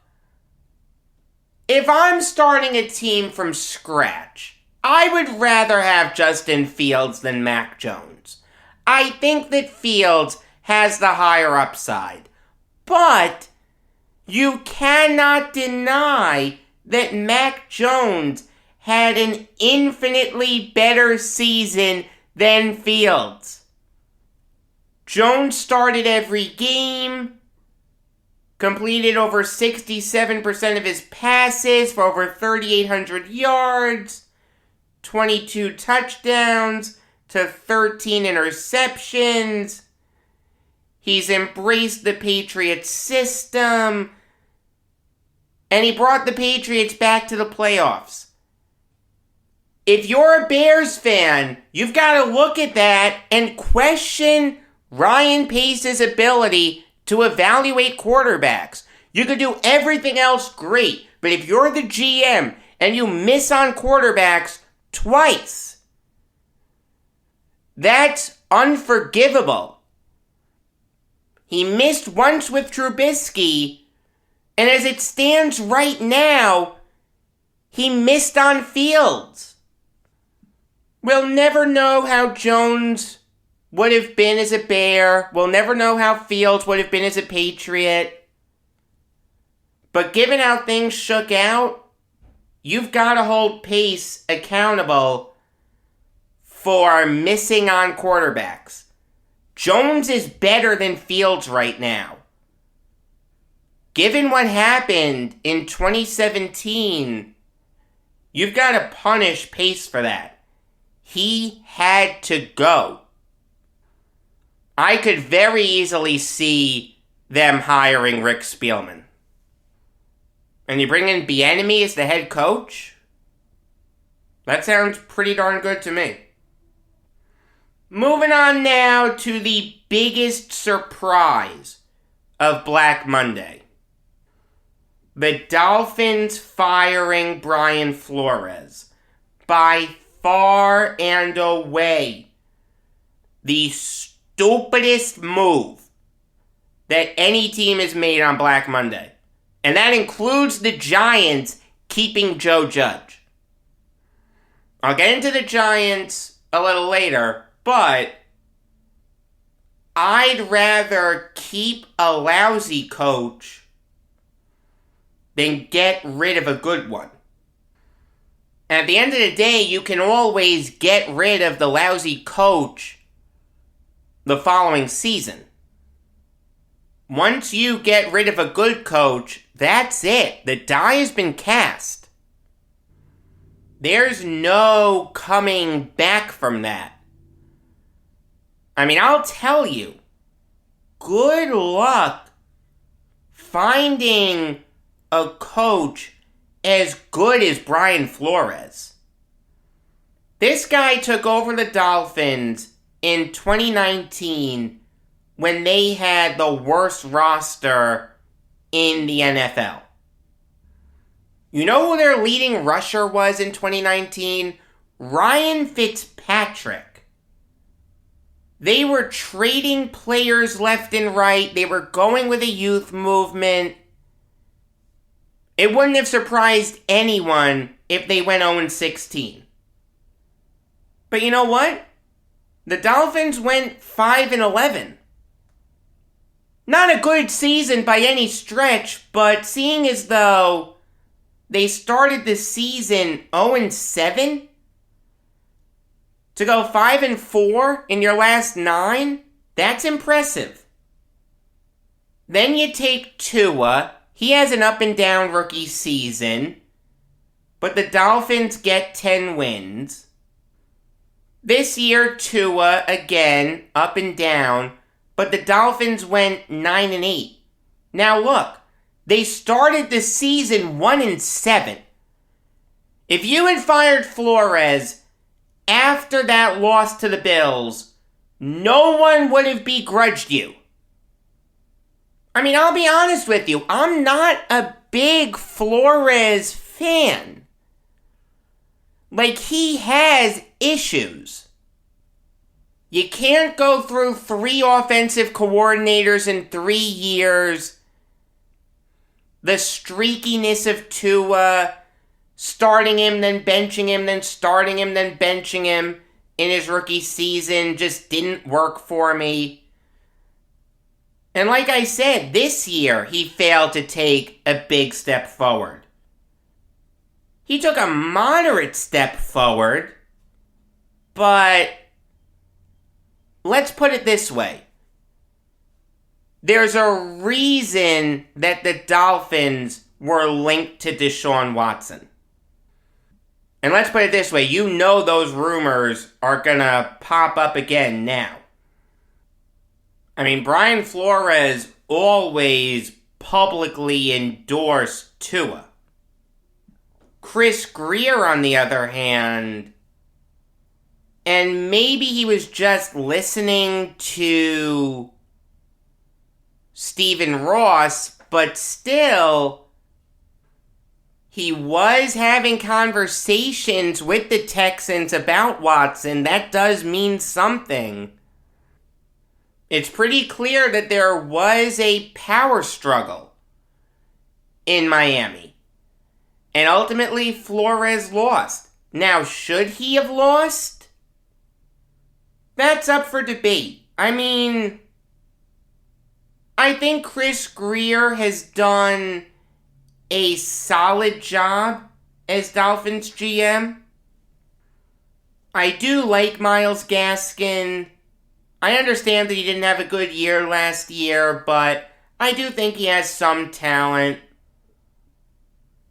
if I'm starting a team from scratch, I would rather have Justin Fields than Mac Jones. I think that Fields has the higher upside. But you cannot deny that Mac Jones had an infinitely better season than Fields. Jones started every game, completed over 67% of his passes for over 3,800 yards, 22 touchdowns to 13 interceptions. He's embraced the Patriots system, and he brought the Patriots back to the playoffs. If you're a Bears fan, you've got to look at that and question Ryan Pace's ability to evaluate quarterbacks. You could do everything else great, but if you're the GM and you miss on quarterbacks twice, That's unforgivable. He missed once with Trubisky, and as it stands right now, he missed on Fields. We'll never know how Jones would have been as a Bear. We'll never know how Fields would have been as a Patriot. But given how things shook out, you've got to hold Pace accountable for missing on quarterbacks. Jones is better than Fields right now. Given what happened in 2017, you've got to punish Pace for that. He had to go. I could very easily see them hiring Rick Spielman. And you bring in Bieniemy as the head coach? That sounds pretty darn good to me. Moving on now to the biggest surprise of Black Monday. The Dolphins firing Brian Flores. By far and away, the stupidest move that any team has made on Black Monday. And that includes the Giants keeping Joe Judge. I'll get into the Giants a little later, but I'd rather keep a lousy coach than get rid of a good one. At the end of the day, you can always get rid of the lousy coach the following season. Once you get rid of a good coach, that's it. The die has been cast. There's no coming back from that. I mean, I'll tell you, good luck finding a coach as good as Brian Flores. This guy took over the Dolphins in 2019 when they had the worst roster in the NFL. You know who their leading rusher was in 2019? Ryan Fitzpatrick. They were trading players left and right. They were going with a youth movement. It wouldn't have surprised anyone if they went 0-16. But you know what? The Dolphins went 5-11. Not a good season by any stretch, but seeing as though they started the season 0-7, to go 5-4 in your last 9, that's impressive. Then you take Tua. He has an up and down rookie season, but the Dolphins get 10 wins. This year, Tua, again, up and down, but the Dolphins went 9-8. Now look, they started the season 1-7. If you had fired Flores after that loss to the Bills, no one would have begrudged you. I mean, I'll be honest with you, I'm not a big Flores fan. Like, he has issues. You can't go through 3 offensive coordinators in 3 years. The streakiness of Tua, starting him, then benching him, then starting him, then benching him in his rookie season just didn't work for me. And like I said, this year he failed to take a big step forward. He took a moderate step forward, but let's put it this way. There's a reason that the Dolphins were linked to Deshaun Watson. And let's put it this way, you know those rumors are gonna pop up again now. I mean, Brian Flores always publicly endorsed Tua. Chris Greer, on the other hand, and maybe he was just listening to Stephen Ross, but still, he was having conversations with the Texans about Watson. That does mean something. It's pretty clear that there was a power struggle in Miami. And ultimately, Flores lost. Now, should he have lost? That's up for debate. I mean, I think Chris Grier has done a solid job as Dolphins GM. I do like Myles Gaskin. I understand that he didn't have a good year last year, but I do think he has some talent.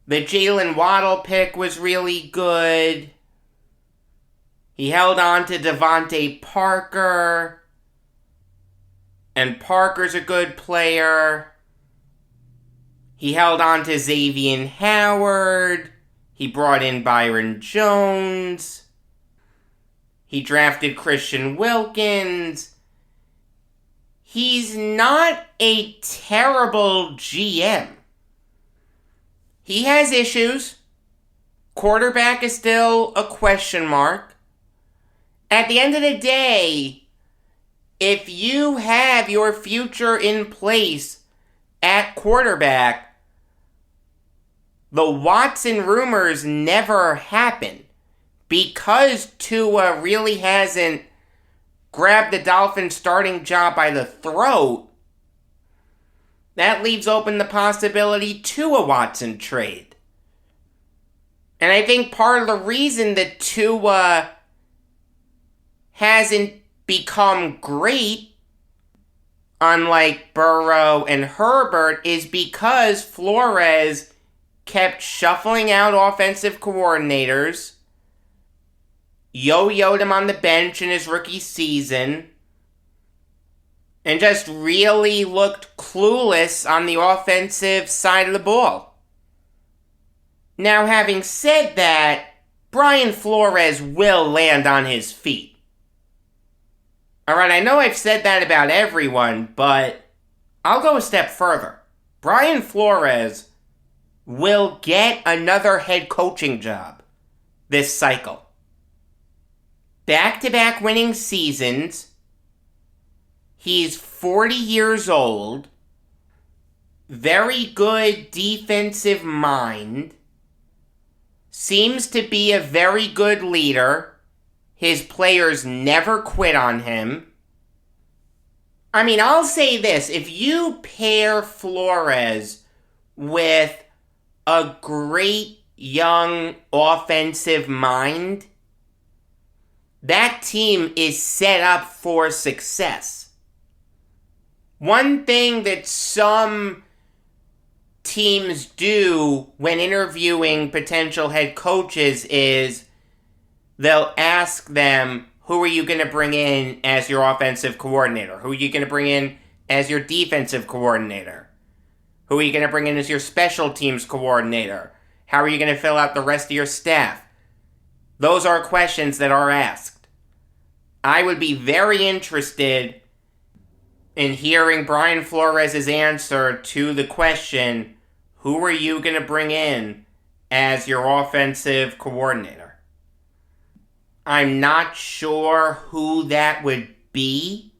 The Jalen Waddle pick was really good. He held on to Devontae Parker. And Parker's a good player. He held on to Xavier Howard. He brought in Byron Jones. He drafted Christian Wilkins. He's not a terrible GM. He has issues. Quarterback is still a question mark. At the end of the day, if you have your future in place at quarterback, the Watson rumors never happen because Tua really hasn't grabbed the Dolphins starting job by the throat. That leaves open the possibility to a Watson trade. And I think part of the reason that Tua hasn't become great, unlike Burrow and Herbert, is because Flores kept shuffling out offensive coordinators, yo-yoed him on the bench in his rookie season, and just really looked clueless on the offensive side of the ball. Now, having said that, Brian Flores will land on his feet. Alright, I know I've said that about everyone, but I'll go a step further. Brian Flores will get another head coaching job this cycle. Back-to-back winning seasons. He's 40 years old. Very good defensive mind. Seems to be a very good leader. His players never quit on him. I mean, I'll say this. If you pair Flores with a great young offensive mind, that team is set up for success. One thing that some teams do when interviewing potential head coaches is they'll ask them, who are you going to bring in as your offensive coordinator? Who are you going to bring in as your defensive coordinator? Who are you going to bring in as your special teams coordinator? How are you going to fill out the rest of your staff? Those are questions that are asked. I would be very interested in hearing Brian Flores' answer to the question, who are you going to bring in as your offensive coordinator? I'm not sure who that would be.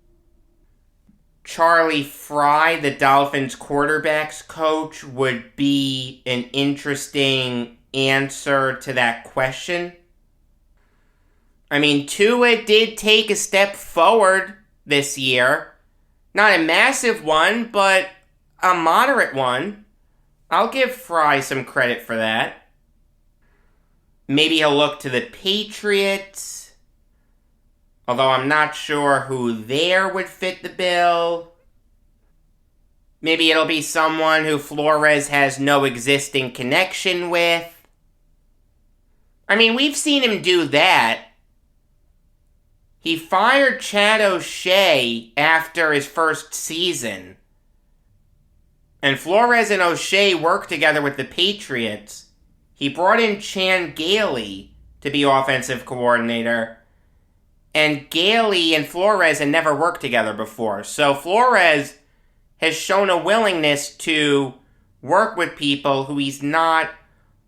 Charlie Fry, the Dolphins quarterbacks coach, would be an interesting answer to that question. I mean, Tua did take a step forward this year. Not a massive one, but a moderate one. I'll give Fry some credit for that. Maybe he'll look to the Patriots, although I'm not sure who there would fit the bill. Maybe it'll be someone who Flores has no existing connection with. I mean, we've seen him do that. He fired Chad O'Shea after his first season. And Flores and O'Shea worked together with the Patriots. He brought in Chan Gailey to be offensive coordinator. And Gailey and Flores had never worked together before. So Flores has shown a willingness to work with people who he's not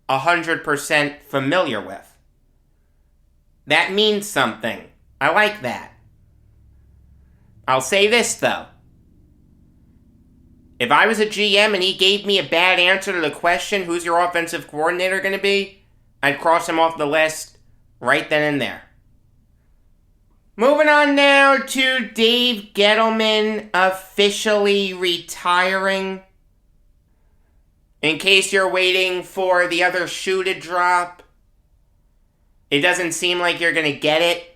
100% familiar with. That means something. I like that. I'll say this, though. If I was a GM and he gave me a bad answer to the question, who's your offensive coordinator going to be, I'd cross him off the list right then and there. Moving on now to Dave Gettleman officially retiring. In case you're waiting for the other shoe to drop, it doesn't seem like you're going to get it.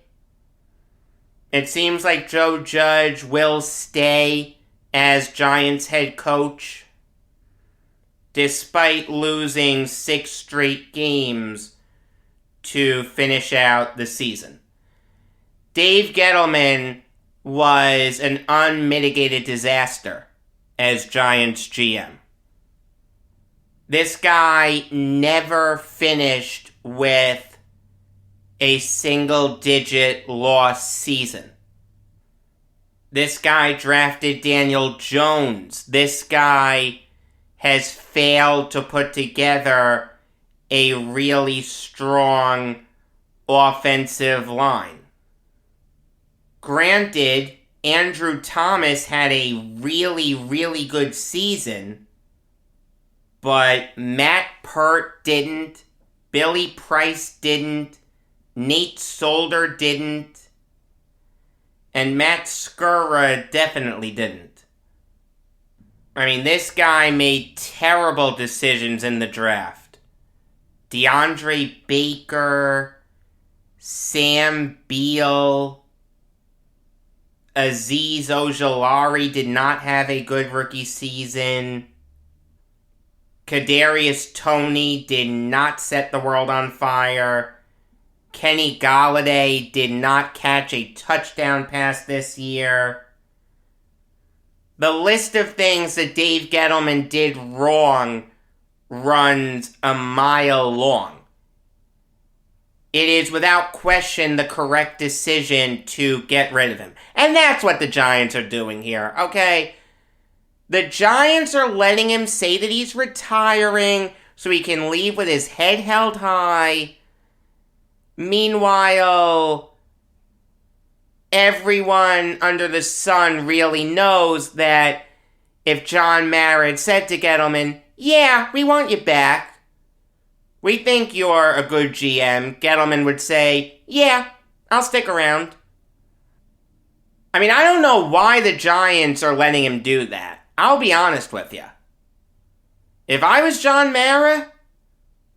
It seems like Joe Judge will stay as Giants head coach, despite losing 6 straight games to finish out the season. Dave Gettleman was an unmitigated disaster as Giants GM. This guy never finished with a single-digit loss season. This guy drafted Daniel Jones. This guy has failed to put together a really strong offensive line. Granted, Andrew Thomas had a really, really good season, but Matt Pert didn't, Billy Price didn't, Nate Solder didn't, and Matt Skura definitely didn't. I mean, this guy made terrible decisions in the draft. DeAndre Baker, Sam Beal, Azeez Ojulari did not have a good rookie season. Kadarius Toney did not set the world on fire. Kenny Golladay did not catch a touchdown pass this year. The list of things that Dave Gettleman did wrong runs a mile long. It is without question the correct decision to get rid of him. And that's what the Giants are doing here, okay? The Giants are letting him say that he's retiring so he can leave with his head held high. Meanwhile, everyone under the sun really knows that if John Mara had said to Gettleman, "Yeah, we want you back. We think you're a good GM," Gettleman would say, "Yeah, I'll stick around." I mean, I don't know why the Giants are letting him do that. I'll be honest with you. If I was John Mara,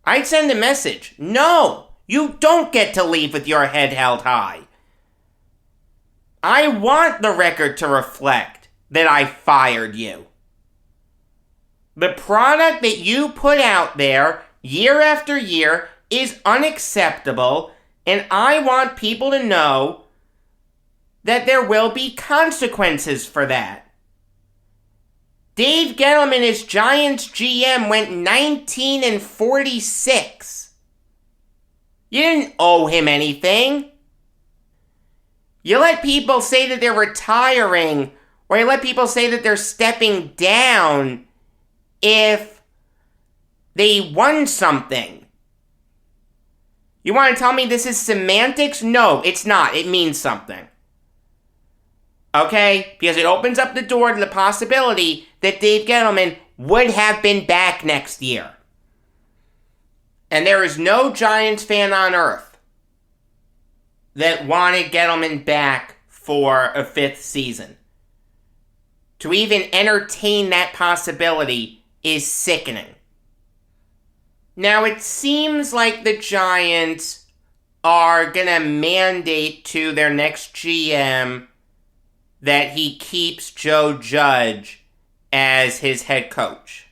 I'd send a message. No, you don't get to leave with your head held high. I want the record to reflect that I fired you. The product that you put out there year after year is unacceptable, and I want people to know that there will be consequences for that. Dave Gettleman as Giants GM went 19-46. You didn't owe him anything. You let people say that they're retiring, or you let people say that they're stepping down if they won something. You want to tell me this is semantics? No, it's not. It means something. Okay? Because it opens up the door to the possibility that Dave Gettleman would have been back next year. And there is no Giants fan on earth that wanted Gettleman back for a 5th season. To even entertain that possibility is sickening. Now, it seems like the Giants are going to mandate to their next GM that he keeps Joe Judge as his head coach.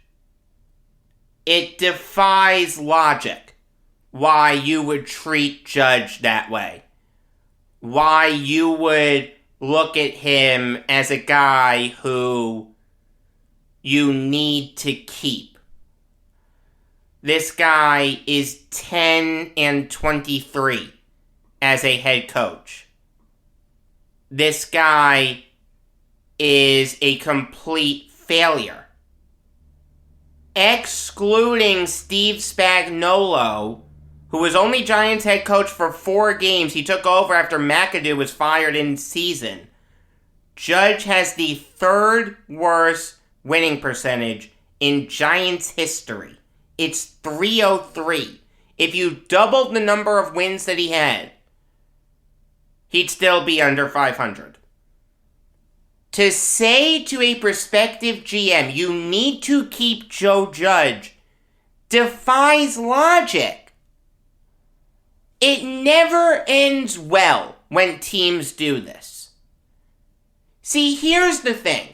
It defies logic why you would treat Judge that way. Why you would look at him as a guy who you need to keep. This guy is 10-23 as a head coach. This guy is a complete failure. excluding Steve Spagnuolo, who was only Giants head coach for 4 games. He took over after McAdoo was fired in season. Judge has the 3rd worst winning percentage in Giants history. It's .303. If you doubled the number of wins that he had, he'd still be under 500. To say to a prospective GM, you need to keep Joe Judge, defies logic. It never ends well when teams do this. See, here's the thing.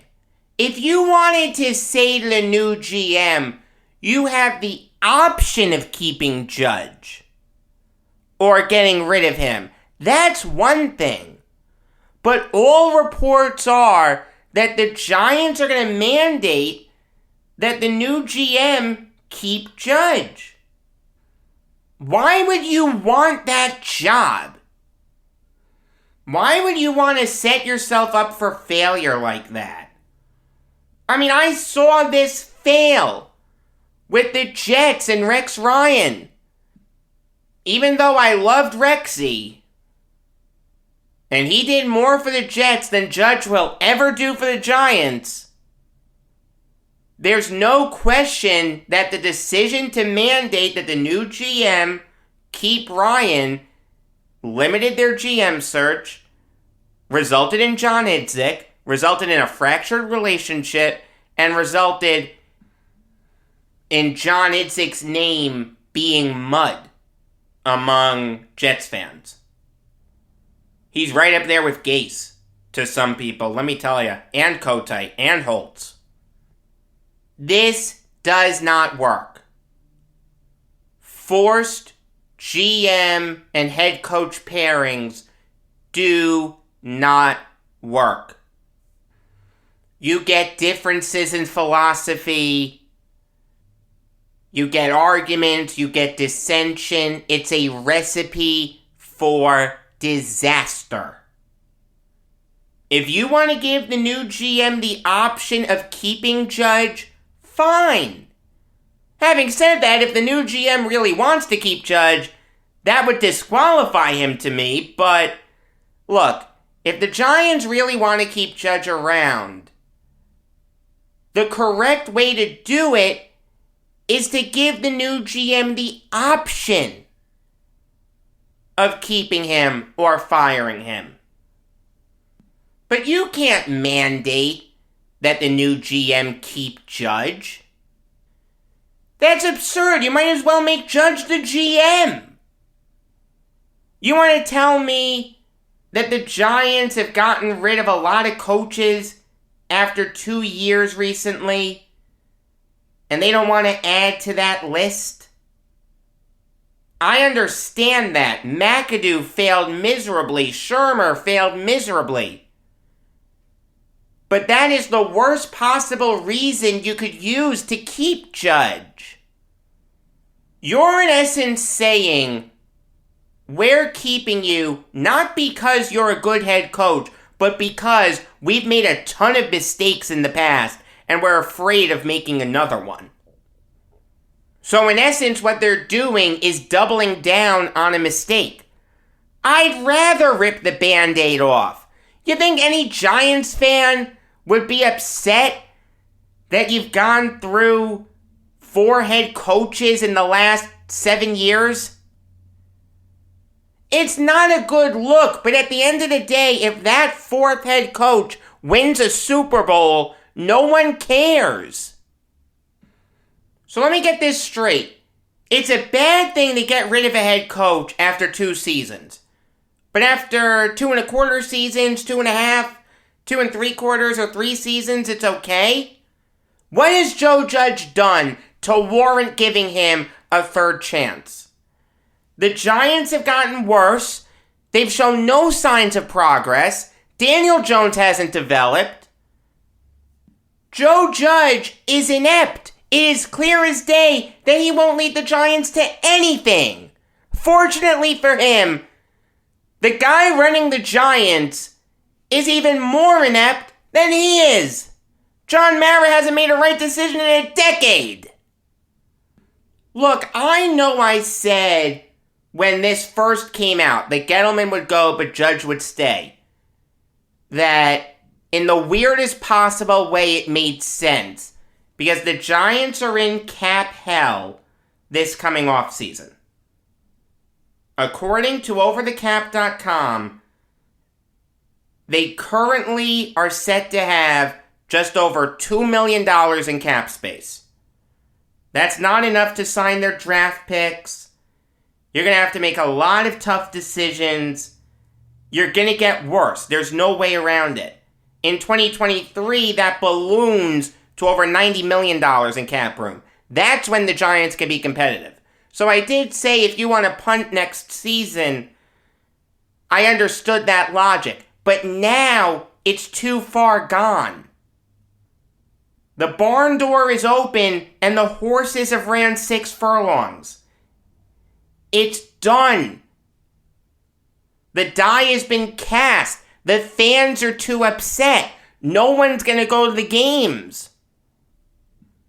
If you wanted to say to the new GM, you have the option of keeping Judge or getting rid of him, that's one thing. But all reports are that the Giants are going to mandate that the new GM keep Judge. Why would you want that job? Why would you want to set yourself up for failure like that? I mean, I saw this fail with the Jets and Rex Ryan. Even though I loved Rexy, and he did more for the Jets than Judge will ever do for the Giants, there's no question that the decision to mandate that the new GM keep Ryan limited their GM search, resulted in John Idzik, resulted in a fractured relationship, and resulted in John Idzik's name being mud among Jets fans. He's right up there with Gase to some people, let me tell you, and Kotite, and Holtz. This does not work. Forced GM and head coach pairings do not work. You get differences in philosophy. You get arguments. You get dissension. It's a recipe for disaster. If you want to give the new GM the option of keeping Judge, fine. Having said that, if the new GM really wants to keep Judge, that would disqualify him to me, but look, if the Giants really want to keep Judge around, the correct way to do it is to give the new GM the option of keeping him or firing him. But you can't mandate that the new GM keep Judge. That's absurd. You might as well make Judge the GM. You want to tell me that the Giants have gotten rid of a lot of coaches after 2 years recently, and they don't want to add to that list? I understand that. McAdoo failed miserably. Shermer failed miserably. But that is the worst possible reason you could use to keep Judge. You're in essence saying, we're keeping you not because you're a good head coach, but because we've made a ton of mistakes in the past and we're afraid of making another one. So in essence, what they're doing is doubling down on a mistake. I'd rather rip the Band-Aid off. You think any Giants fan would be upset that you've gone through 4 head coaches in the last 7 years? It's not a good look, but at the end of the day, if that 4th head coach wins a Super Bowl, no one cares. So let me get this straight. It's a bad thing to get rid of a head coach after 2 seasons. But after 2.25 seasons, 2.5, 2 3/4, or 3 seasons, it's okay? What has Joe Judge done to warrant giving him a 3rd chance? The Giants have gotten worse. They've shown no signs of progress. Daniel Jones hasn't developed. Joe Judge is inept. It is clear as day that he won't lead the Giants to anything. Fortunately for him, the guy running the Giants is even more inept than he is. John Mara hasn't made a right decision in a decade. Look, I know I said when this first came out that Gettleman would go but Judge would stay, that in the weirdest possible way it made sense, because the Giants are in cap hell this coming offseason. According to overthecap.com, they currently are set to have just over $2 million in cap space. That's not enough to sign their draft picks. You're going to have to make a lot of tough decisions. You're going to get worse. There's no way around it. In 2023, that balloons to over $90 million in cap room. That's when the Giants can be competitive. So I did say if you want to punt next season, I understood that logic. But now it's too far gone. The barn door is open and the horses have ran 6 furlongs. It's done. The die has been cast. The fans are too upset. No one's going to go to the games.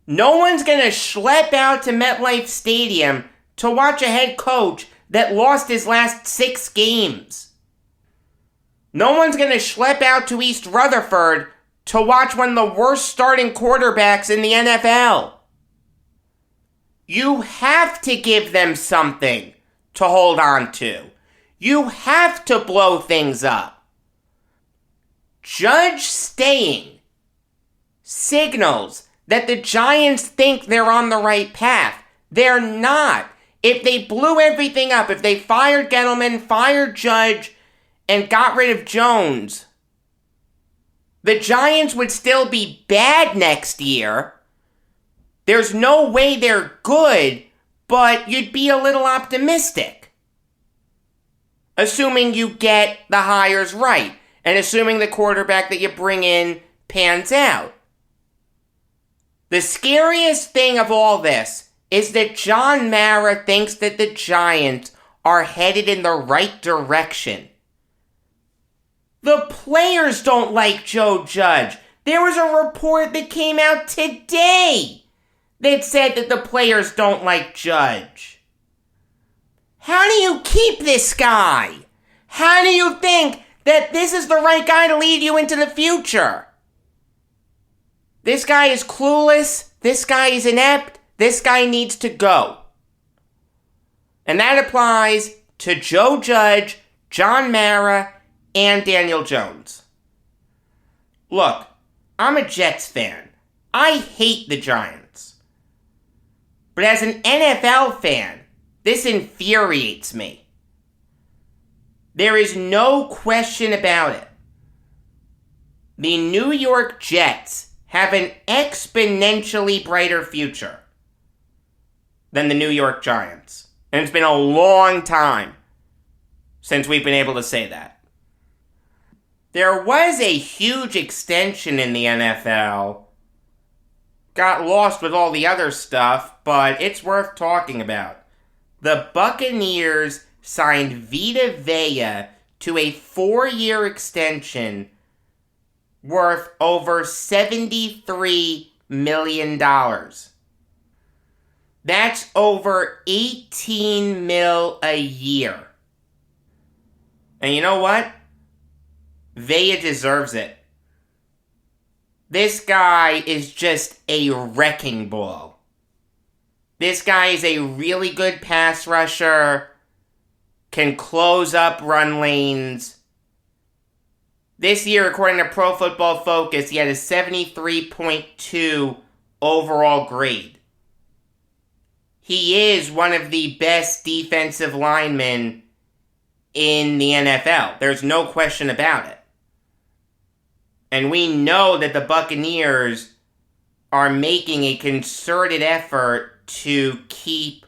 No one's going to schlep out to MetLife Stadium to watch a head coach that lost his last 6 games. No one's going to schlep out to East Rutherford to watch one of the worst starting quarterbacks in the NFL. You have to give them something to hold on to. You have to blow things up. Judge staying signals that the Giants think they're on the right path. They're not. If they blew everything up, if they fired Gettleman, fired Judge, and got rid of Jones, the Giants would still be bad next year. There's no way they're good, but you'd be a little optimistic. Assuming you get the hires right, and assuming the quarterback that you bring in pans out. The scariest thing of all this is that John Mara thinks that the Giants are headed in the right direction. The players don't like Joe Judge. There was a report that came out today that said that the players don't like Judge. How do you keep this guy? How do you think that this is the right guy to lead you into the future? This guy is clueless. This guy is inept. This guy needs to go. And that applies to Joe Judge, John Mara, and Daniel Jones. Look, I'm a Jets fan. I hate the Giants. But as an NFL fan, this infuriates me. There is no question about it. The New York Jets have an exponentially brighter future than the New York Giants. And it's been a long time since we've been able to say that. There was a huge extension in the NFL. Got lost with all the other stuff, but it's worth talking about. The Buccaneers signed Vita Vea to a 4-year extension worth over $73 million. That's over $18 million a year. And you know what? Vea deserves it. This guy is just a wrecking ball. This guy is a really good pass rusher, can close up run lanes. This year, according to Pro Football Focus, he had a 73.2 overall grade. He is one of the best defensive linemen in the NFL. There's no question about it. And we know that the Buccaneers are making a concerted effort to keep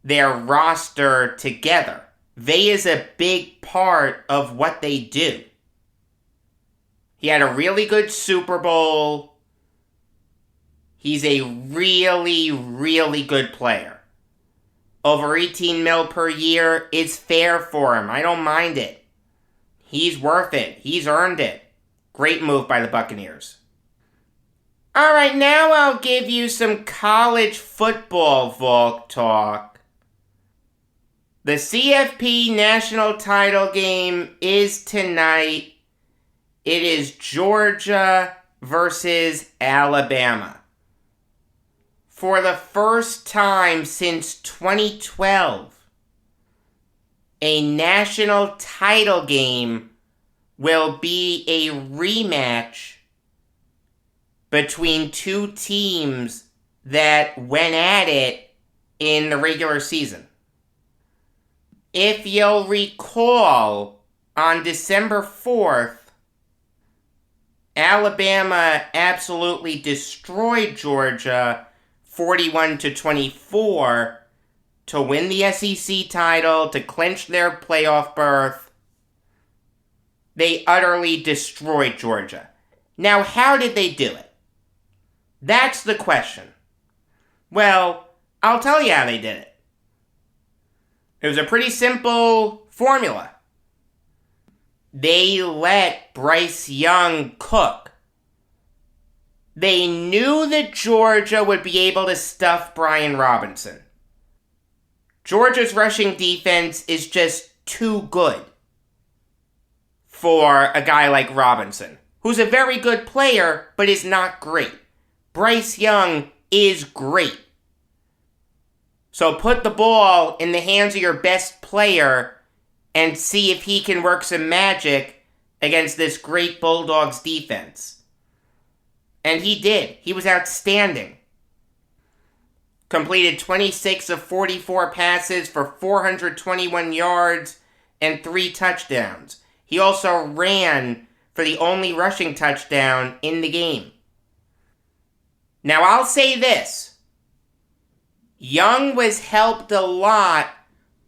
their roster together. Vea is a big part of what they do. He had a really good Super Bowl. He's a really, really good player. Over $18 million per year is fair for him. I don't mind it. He's worth it. He's earned it. Great move by the Buccaneers. All right, now I'll give you some college football Valk talk. The CFP National Title Game is tonight. It is Georgia versus Alabama. For the first time since 2012, a national title game will be a rematch between two teams that went at it in the regular season. If you'll recall, on December 4th, Alabama absolutely destroyed Georgia 41-24 to win the SEC title, to clinch their playoff berth. They utterly destroyed Georgia. Now, how did they do it? That's the question. Well, I'll tell you how they did it. It was a pretty simple formula. They let Bryce Young cook. They knew that Georgia would be able to stuff Brian Robinson. Georgia's rushing defense is just too good for a guy like Robinson, who's a very good player, but is not great. Bryce Young is great. So put the ball in the hands of your best player and see if he can work some magic against this great Bulldogs defense. And he did. He was outstanding. Completed 26 of 44 passes for 421 yards and 3 touchdowns. He also ran for the only rushing touchdown in the game. Now, I'll say this. Young was helped a lot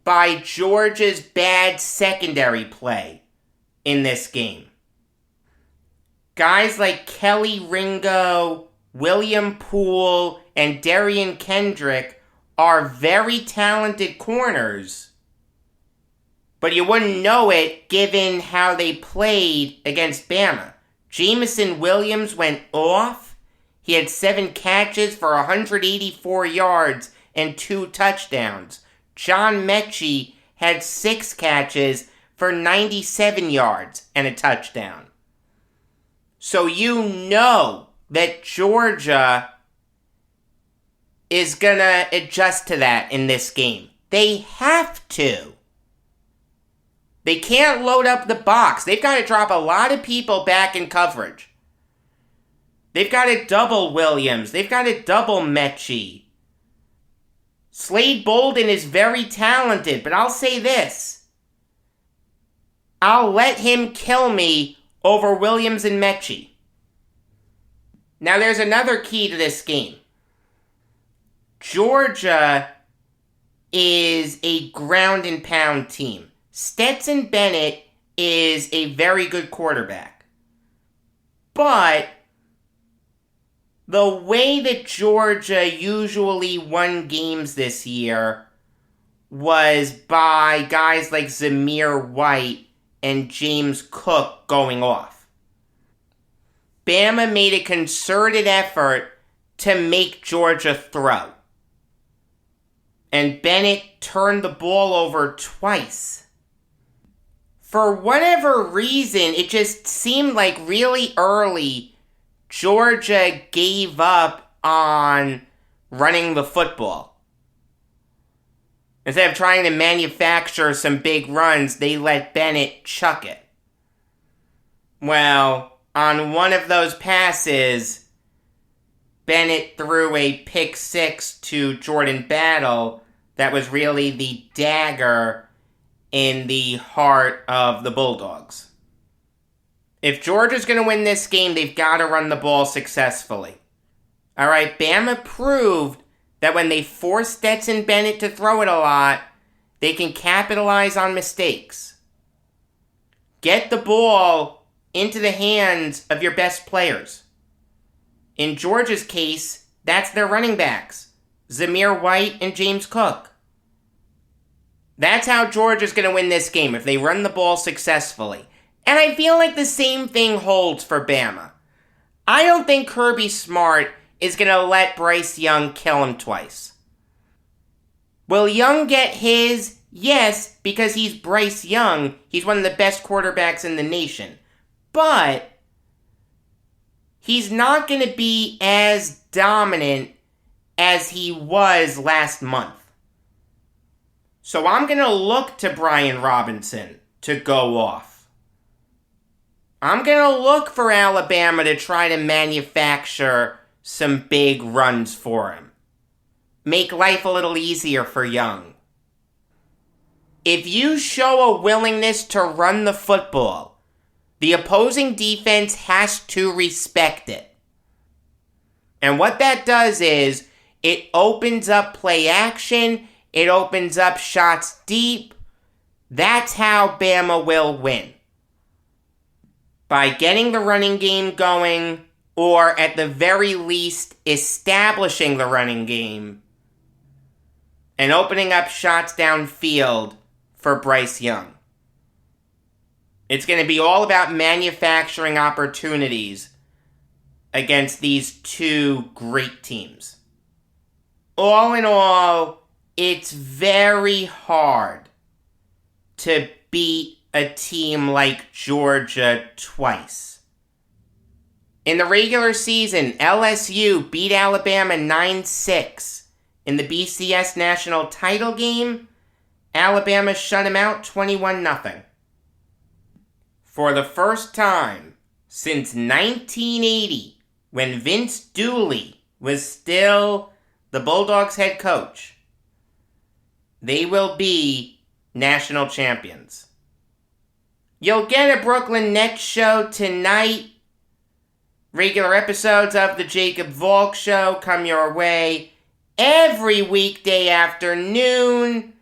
by Georgia's bad secondary play in this game. Guys like Kelly Ringo, William Poole, and Darian Kendrick are very talented corners, but you wouldn't know it given how they played against Bama. Jamison Williams went off. He had 7 catches for 184 yards and 2 touchdowns. John Mechie had 6 catches for 97 yards and a touchdown. So you know that Georgia is going to adjust to that in this game. They have to. They can't load up the box. They've got to drop a lot of people back in coverage. They've got to double Williams. They've got to double Mechie. Slade Bolden is very talented, but I'll say this. I'll let him kill me over Williams and Mechie. Now there's another key to this game. Georgia is a ground and pound team. Stetson Bennett is a very good quarterback. But the way that Georgia usually won games this year was by guys like Zamir White and James Cook going off. Bama made a concerted effort to make Georgia throw. And Bennett turned the ball over twice. For whatever reason, it just seemed like really early Georgia gave up on running the football. Instead of trying to manufacture some big runs, they let Bennett chuck it. Well, on one of those passes, Bennett threw a pick 6 to Jordan Battle that was really the dagger in the heart of the Bulldogs. If Georgia's going to win this game, they've got to run the ball successfully. Alright, Bama proved that when they force Stetson Bennett to throw it a lot, they can capitalize on mistakes. Get the ball into the hands of your best players. In Georgia's case, that's their running backs, Zamir White and James Cook. That's how Georgia's going to win this game, if they run the ball successfully. And I feel like the same thing holds for Bama. I don't think Kirby Smart is going to let Bryce Young kill him twice. Will Young get his? Yes, because he's Bryce Young. He's one of the best quarterbacks in the nation. But he's not going to be as dominant as he was last month. So I'm going to look to Brian Robinson to go off. I'm going to look for Alabama to try to manufacture some big runs for him. Make life a little easier for Young. If you show a willingness to run the football, the opposing defense has to respect it. And what that does is, it opens up play action, it opens up shots deep. That's how Bama will win. By getting the running game going, or at the very least, establishing the running game, and opening up shots downfield for Bryce Young. It's going to be all about manufacturing opportunities against these two great teams. All in all, it's very hard to beat a team like Georgia twice. In the regular season, LSU beat Alabama 9-6. In the BCS National Title Game, Alabama shut him out 21-0. For the first time since 1980, when Vince Dooley was still the Bulldogs head coach, they will be national champions. You'll get a Brooklyn Nets show tonight. Regular episodes of the Jacob Valk Show come your way every weekday afternoon.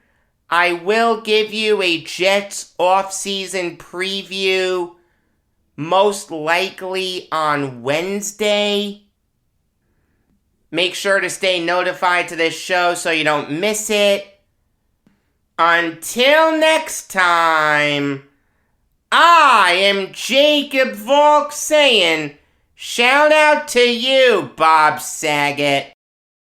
I will give you a Jets off-season preview, most likely on Wednesday. Make sure to stay notified to this show so you don't miss it. Until next time, I am Jacob Valk saying, shout out to you, Bob Saget.